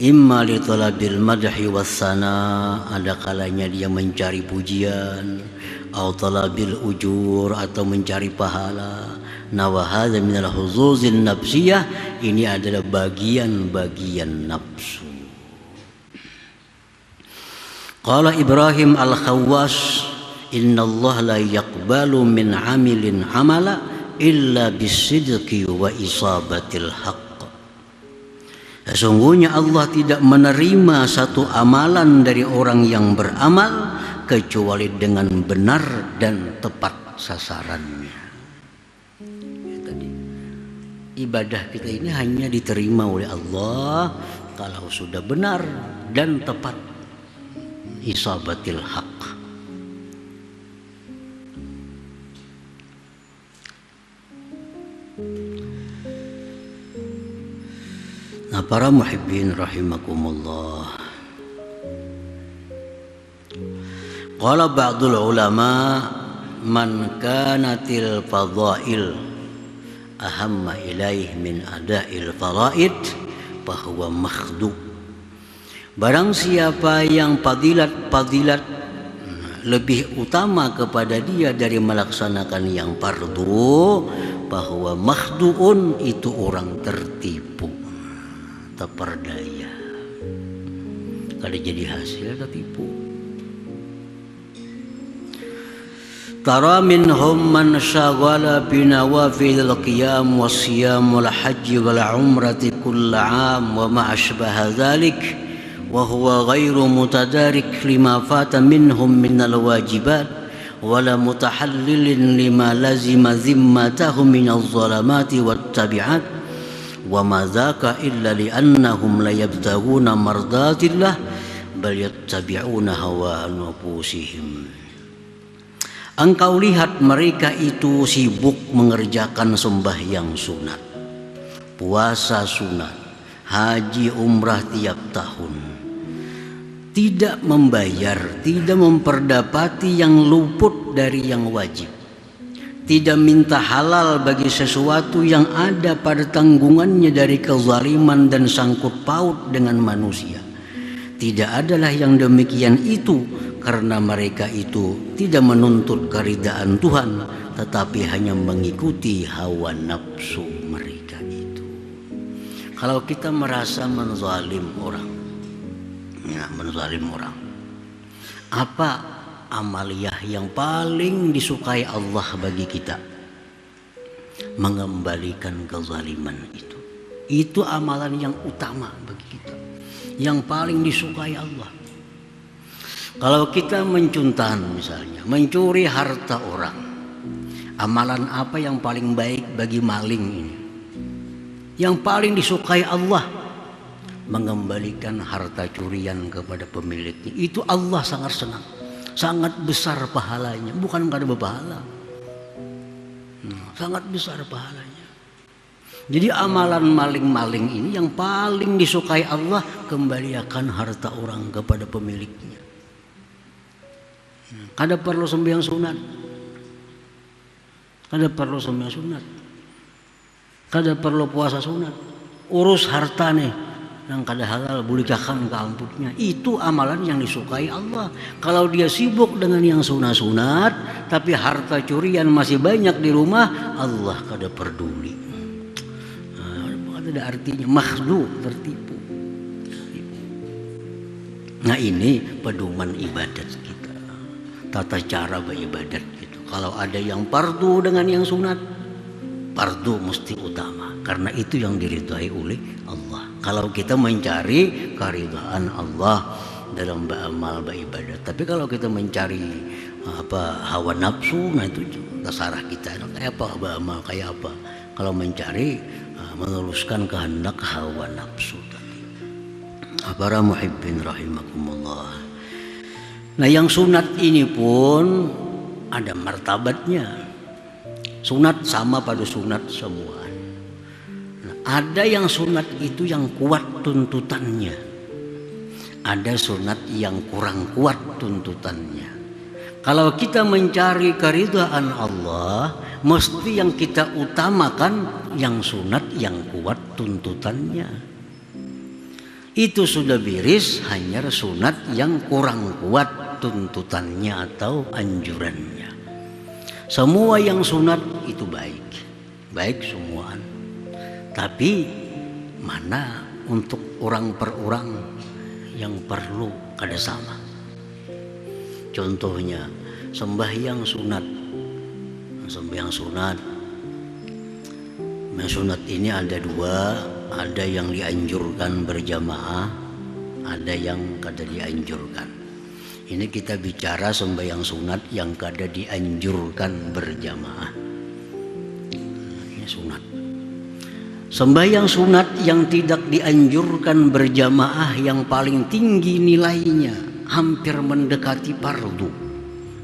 [SPEAKER 1] Imma li talabil madhi wassana, ada kalanya dia mencari pujian, atau talabil ujur, atau mencari pahala. Nawahadha minal huzuzin nafsiyah, ini adalah bagian-bagian nafsu. Qala Ibrahim al-Khawwas, inna Allah la yaqbalu min amilin amala illa bisidqi wa isabatil haqq. Sesungguhnya Allah tidak menerima satu amalan dari orang yang beramal kecuali dengan benar dan tepat sasarannya. Ya, tadi. Ibadah kita ini hanya diterima oleh Allah kalau sudah benar dan tepat, isabatil haq. Nah para muhibbin rahimakumullah, Qala ba'dul ulama man kanatil fadhail ahamma ilaih min ada'il faraid fahuwa makhdu. Barang siapa yang fadilat lebih utama kepada dia dari melaksanakan yang fardu, bahwa makhduun itu orang tertipu, terperdaya. Kalau jadi hasil tertipu. Tara minhum man syaghala binawafilil qiyam wassiyam wal hajji wal umrati kulla am wa ma ashbaha dhalik wa huwa ghairu mutadarik lima fata minhum minal wajibat wala mutahallilin lima lazima zimmatahum minal zalamati wat tabi'at wa ma dhaka illa liannahum la yabtaghuna mardatillah bal yattabi'una hawa nufusihim. Engkau lihat mereka itu sibuk mengerjakan sembahyang sunat, puasa sunat, haji umrah tiap tahun, tidak membayar, tidak memperdapati yang luput dari yang wajib, tidak minta halal bagi sesuatu yang ada pada tanggungannya dari kezaliman dan sangkut paut dengan manusia. Tidak adalah yang demikian itu, karena mereka itu tidak menuntut keridaan Tuhan, tetapi hanya mengikuti hawa nafsu mereka itu. Kalau kita merasa menzalim orang, apa amaliyah yang paling disukai Allah bagi kita? Mengembalikan kezaliman itu. Itu amalan yang utama bagi kita, yang paling disukai Allah. Kalau kita mencuntan misalnya, mencuri harta orang, amalan apa yang paling baik bagi maling ini? Yang paling disukai Allah, mengembalikan harta curian kepada pemiliknya. Itu Allah sangat senang, sangat besar pahalanya, bukan kada berpahala. Sangat besar pahalanya. Jadi amalan maling-maling ini yang paling disukai Allah, kembalikan harta orang kepada pemiliknya. Kada perlu sembahyang sunat, kada perlu sembahyang sunat, kada perlu puasa sunat, urus harta nih yang kada halal bulikahkan ke amputnya. Itu amalan yang disukai Allah. Kalau dia sibuk dengan yang sunat-sunat tapi harta curian masih banyak di rumah, Allah kada peduli. Ada artinya makhdu, tertipu. Nah ini pedoman ibadat kita, tata cara beribadat gitu. Kalau ada yang fardu dengan yang sunat, fardu mesti utama, karena itu yang diridhai oleh Allah. Kalau kita mencari keridhaan Allah dalam beramal beribadat, tapi kalau kita mencari hawa nafsu, nah itu terserah kita kayak apa beramal, kayak apa. Kalau mencari meneruskan kehendak hawa nafsu tadi. Para muhibbin rahimakumullah. Nah yang sunat ini pun ada martabatnya. Sunat sama pada sunat semua. Nah, ada yang sunat itu yang kuat tuntutannya, ada sunat yang kurang kuat tuntutannya. Kalau kita mencari keridhaan Allah, mesti yang kita utamakan yang sunat yang kuat tuntutannya. Itu sudah beres, hanya sunat yang kurang kuat tuntutannya atau anjurannya. Semua yang sunat itu baik, baik semuaan. Tapi mana untuk orang per orang yang perlu kada sama. Contohnya sembahyang sunat. Sembahyang sunat. Sunat ini ada dua, ada yang dianjurkan berjamaah, ada yang kada dianjurkan. Ini kita bicara sembahyang sunat yang kada dianjurkan berjamaah. Ini sunat. Sembahyang sunat yang tidak dianjurkan berjamaah yang paling tinggi nilainya, hampir mendekati fardu,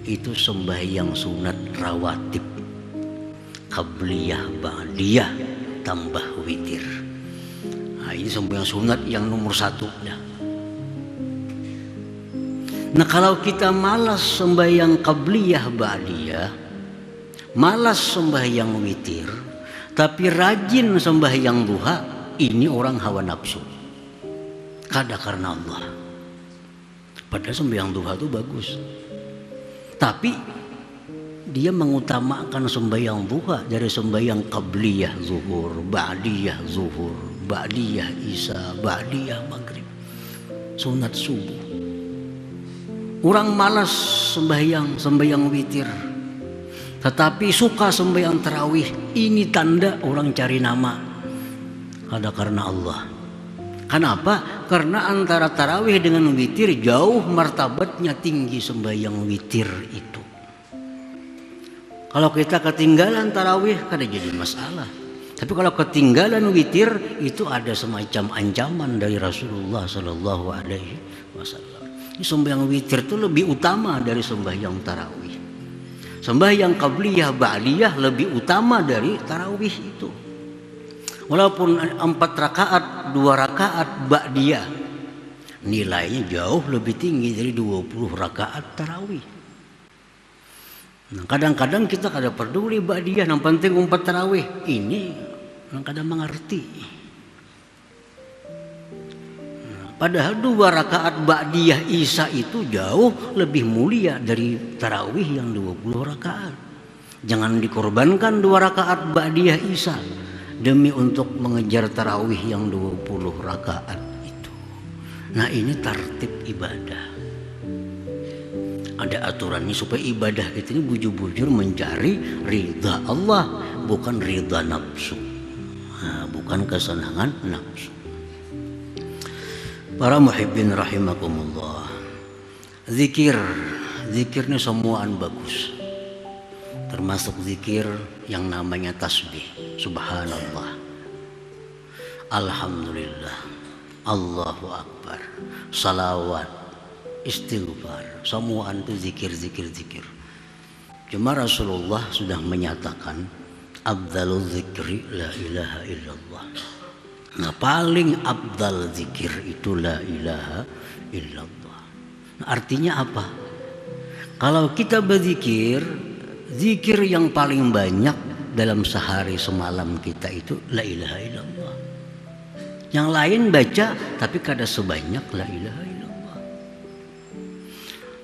[SPEAKER 1] itu sembahyang sunat rawatib, qabliyah, ba'diyah, tambah witir. Nah, ini sembahyang sunat yang nomor 1 ya. Nah kalau kita malas sembahyang qabliyah ba'diyah, malas sembahyang witir, tapi rajin sembahyang duha, ini orang hawa nafsu. Kada karena Allah. Padahal sembahyang duha itu bagus. Tapi dia mengutamakan sembahyang duha dari sembahyang qabliyah zuhur, ba'diyah zuhur, ba'diyah isya, ba'diyah maghrib, sunat subuh. Orang malas sembahyang witir, tetapi suka sembahyang tarawih. Ini tanda orang cari nama. Ada karena Allah. Kenapa? Karena antara tarawih dengan witir jauh martabatnya tinggi sembahyang witir itu. Kalau kita ketinggalan tarawih kada jadi masalah. Tapi kalau ketinggalan witir itu ada semacam ancaman dari Rasulullah Sallallahu Alaihi Wasallam. Sembahyang witir itu lebih utama dari sembahyang tarawih. Sembahyang qabliyah ba'diyah lebih utama dari tarawih itu. Walaupun 4 rakaat, 2 rakaat ba'diyah, nilainya jauh lebih tinggi dari 20 rakaat tarawih. Nah, kadang-kadang kita kada peduli ba'diyah, yang penting 4 tarawih. Ini yang kada mengerti. Padahal 2 rakaat ba'diyah isya itu jauh lebih mulia dari tarawih yang 20 rakaat. Jangan dikorbankan 2 rakaat ba'diyah isya demi untuk mengejar tarawih yang 20 rakaat itu. Nah ini tertib ibadah. Ada aturannya supaya ibadah kita ini bujur-bujur mencari ridha Allah, bukan ridha nafsu. Nah, bukan kesenangan nafsu. Para muhibbin rahimakumullah, zikirnya semuaan bagus, termasuk zikir yang namanya tasbih, subhanallah, alhamdulillah, Allahu akbar, salawat, istighfar, semuaan itu zikir. Cuma Rasulullah sudah menyatakan afdalul zikri la ilaha illallah. Nah paling afdal zikir itu la ilaha illallah. Nah, artinya apa? Kalau kita berzikir, zikir yang paling banyak dalam sehari semalam kita itu la ilaha illallah. Yang lain baca tapi kada sebanyak la ilaha illallah.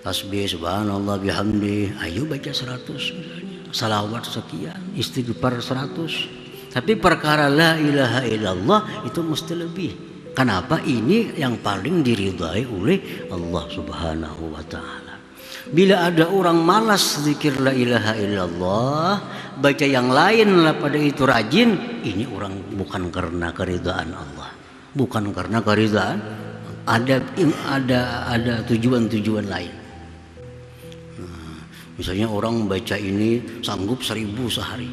[SPEAKER 1] Tasbih subhanallah bihamdi, ayo baca 100 misalnya. Salawat sekian, istighfar 100. Tapi perkara la ilaha illallah itu mesti lebih. Kenapa? Ini yang paling diridhai oleh Allah Subhanahu wa taala. Bila ada orang malas zikir la ilaha illallah, baca yang lain lah pada itu rajin, ini orang bukan karena keridhaan Allah, bukan karena keridhaan, ada tujuan-tujuan lain. Nah, misalnya orang baca ini sanggup 1000 sehari.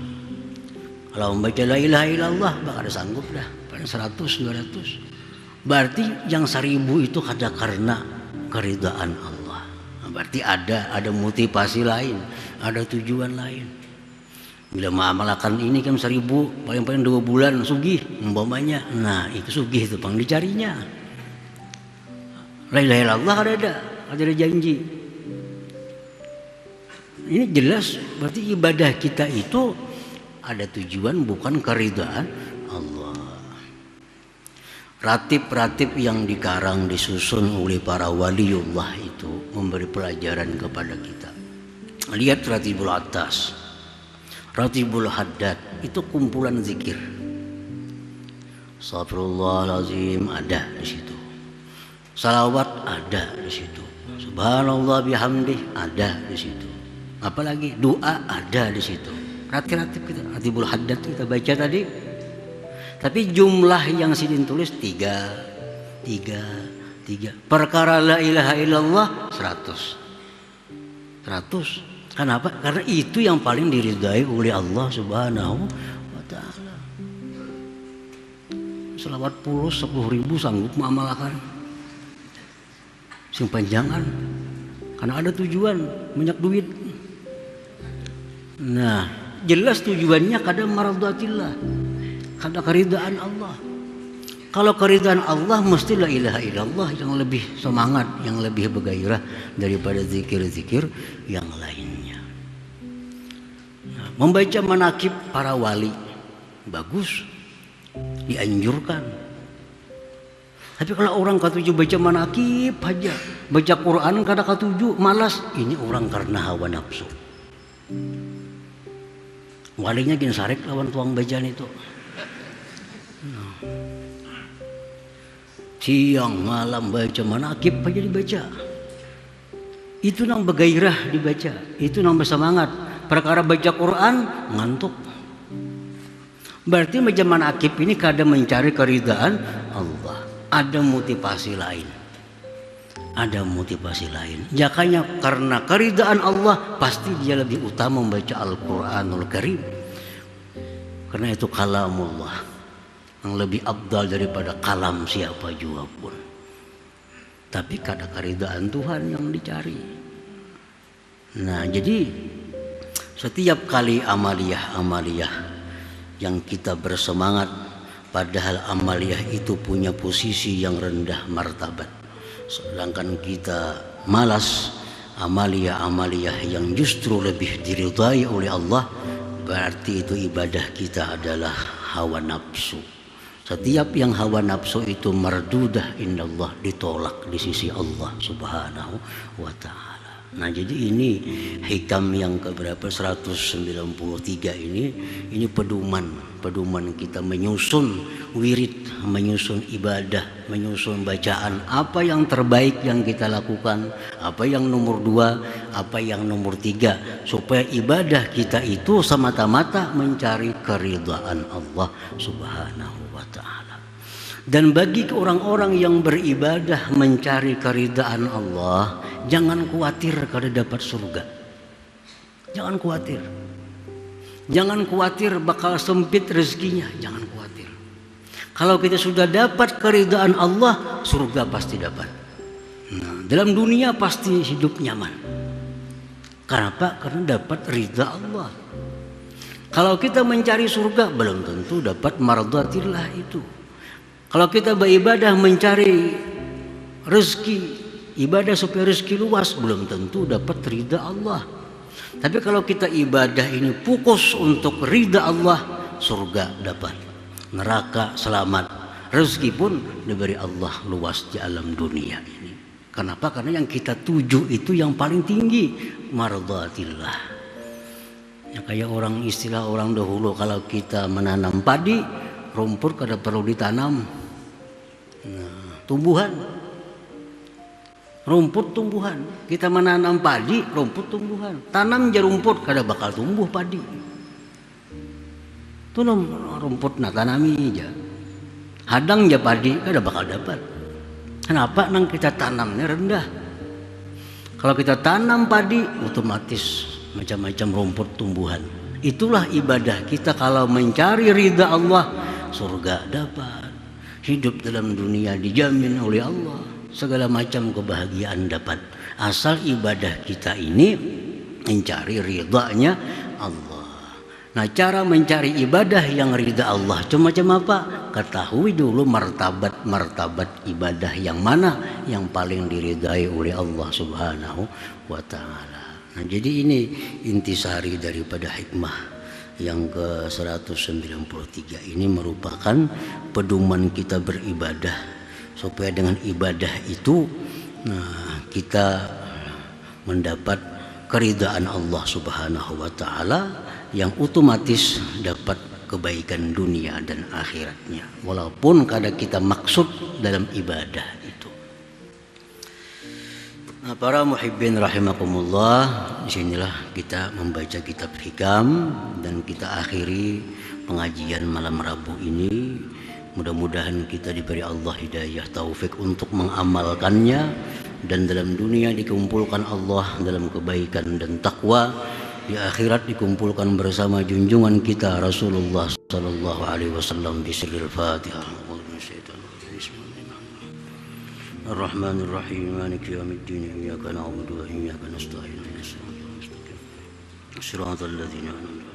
[SPEAKER 1] Kalau membaca la ilaha illallah bakal sanggup dah, paling 100 200. Berarti yang 1000 itu ada karena keridhaan Allah. Berarti ada motivasi lain, ada tujuan lain. Bila mengamalkan ini kan 1000 paling-paling 2 bulan sugih umpamanya. Nah itu sugih itu pang dicarinya. La ilaha illallah ada janji. Ini jelas berarti ibadah kita itu ada tujuan bukan keridhaan Allah. Ratib-ratib yang dikarang disusun oleh para waliullah itu memberi pelajaran kepada kita. Lihat ratibul atas, ratibul haddad, itu kumpulan zikir. Astagfirullahaladzim ada di situ, salawat ada di situ, subhanallah bihamdih ada di situ, apalagi doa ada di situ. Ratib kita, ratibul haddad kita baca tadi. Tapi jumlah yang sidin tulis 3. Perkara la ilaha illallah 100. Kenapa? Karena itu yang paling diridai oleh Allah Subhanahu wa taala. Selawat pulus 10.000 sanggup mengamalkan. Sing panjangan. Karena ada tujuan, banyak duit. Nah, jelas tujuannya kada maradatillah, kada keridaan Allah. Kalau keridhaan Allah mesti la ilaha illallah yang lebih semangat, yang lebih bergairah daripada zikir-zikir yang lainnya. Nah, membaca manakib para wali bagus, dianjurkan. Tapi kalau orang ketujuh baca manakib aja, baca Quran kada ketujuh malas, ini orang karena hawa nafsu. Walinya gini sarek lawan tuang bacaan itu. Siang malam baca manakib aja dibaca. Itu nang bergairah dibaca, itu nang bersemangat. Perkara baca Quran ngantuk. Berarti baca manakib ini kada mencari keridhaan Allah. Ada motivasi lain. Ada motivasi lain. Jakanya karena keridhaan Allah pasti dia lebih utama membaca Al-Quranul Karim. Karena itu kalamullah yang lebih abdal daripada kalam siapa juga pun. Tapi kada keridhaan Tuhan yang dicari. Nah, jadi setiap kali amaliyah yang kita bersemangat, padahal amaliyah itu punya posisi yang rendah martabat, sedangkan kita malas amaliyah yang justru lebih diridai oleh Allah, berarti itu ibadah kita adalah hawa nafsu. Setiap yang hawa nafsu itu mardudah indallah, ditolak di sisi Allah Subhanahu wa ta'ala. Nah, jadi ini hikam yang keberapa 193 ini pedoman kita menyusun wirid, menyusun ibadah, menyusun bacaan, apa yang terbaik yang kita lakukan, apa yang nomor 2, apa yang nomor 3, supaya ibadah kita itu semata-mata mencari keridhaan Allah Subhanahu wa ta'ala. Dan bagi orang-orang yang beribadah mencari keridhaan Allah, jangan khawatir kalau dapat surga. Jangan khawatir. Jangan khawatir bakal sempit rezekinya, jangan khawatir. Kalau kita sudah dapat keridhaan Allah, surga pasti dapat. Nah, dalam dunia pasti hidup nyaman. Kenapa? Karena dapat ridha Allah. Kalau kita mencari surga, belum tentu dapat mardhatillah itu. Kalau kita beribadah mencari rezeki, ibadah supaya rezeki luas, belum tentu dapat ridha Allah. Tapi kalau kita ibadah ini fokus untuk ridha Allah, surga dapat, neraka selamat, rezeki pun diberi Allah luas di alam dunia ini. Kenapa? Karena yang kita tuju itu yang paling tinggi, mardhatillah. Ya, kayak istilah orang dahulu, kalau kita menanam padi, rumput kada perlu ditanam. Nah, rumput tumbuhan. Kita menanam padi, rumput tumbuhan. Tanam je rumput, kada bakal tumbuh padi. Tunum rumput nak tanami aja. Hadang je padi, kada bakal dapat. Kenapa? Nang kita tanamnya rendah. Kalau kita tanam padi, otomatis macam-macam rumput tumbuhan. Itulah ibadah kita. Kalau mencari ridha Allah, surga dapat. Hidup dalam dunia dijamin oleh Allah, segala macam kebahagiaan dapat, asal ibadah kita ini mencari ridhanya Allah. Nah, cara mencari ibadah yang ridha Allah macam apa? Ketahui dulu martabat ibadah yang mana yang paling diridhai oleh Allah Subhanahu wa ta'ala. Nah, jadi ini intisari daripada hikmah yang ke-193 ini merupakan pedoman kita beribadah, supaya dengan ibadah itu kita mendapat keridhaan Allah Subhanahu wa ta'ala, yang otomatis dapat kebaikan dunia dan akhiratnya, walaupun kadang kita maksud dalam ibadah itu. Nah, para muhibbin rahimakumullah, disinilah kita membaca kitab hikam dan kita akhiri pengajian malam Rabu ini. Mudah-mudahan kita diberi Allah hidayah taufik untuk mengamalkannya, dan dalam dunia dikumpulkan Allah dalam kebaikan dan takwa, di akhirat dikumpulkan bersama junjungan kita Rasulullah sallallahu alaihi wasallam. Bismillahil Fatihah. Ar-Rahmanir Rahim, Maliki Yaumiddin, Iyyaka na'budu wa iyyaka nasta'in, Ihdinas siratal ladzina an'amta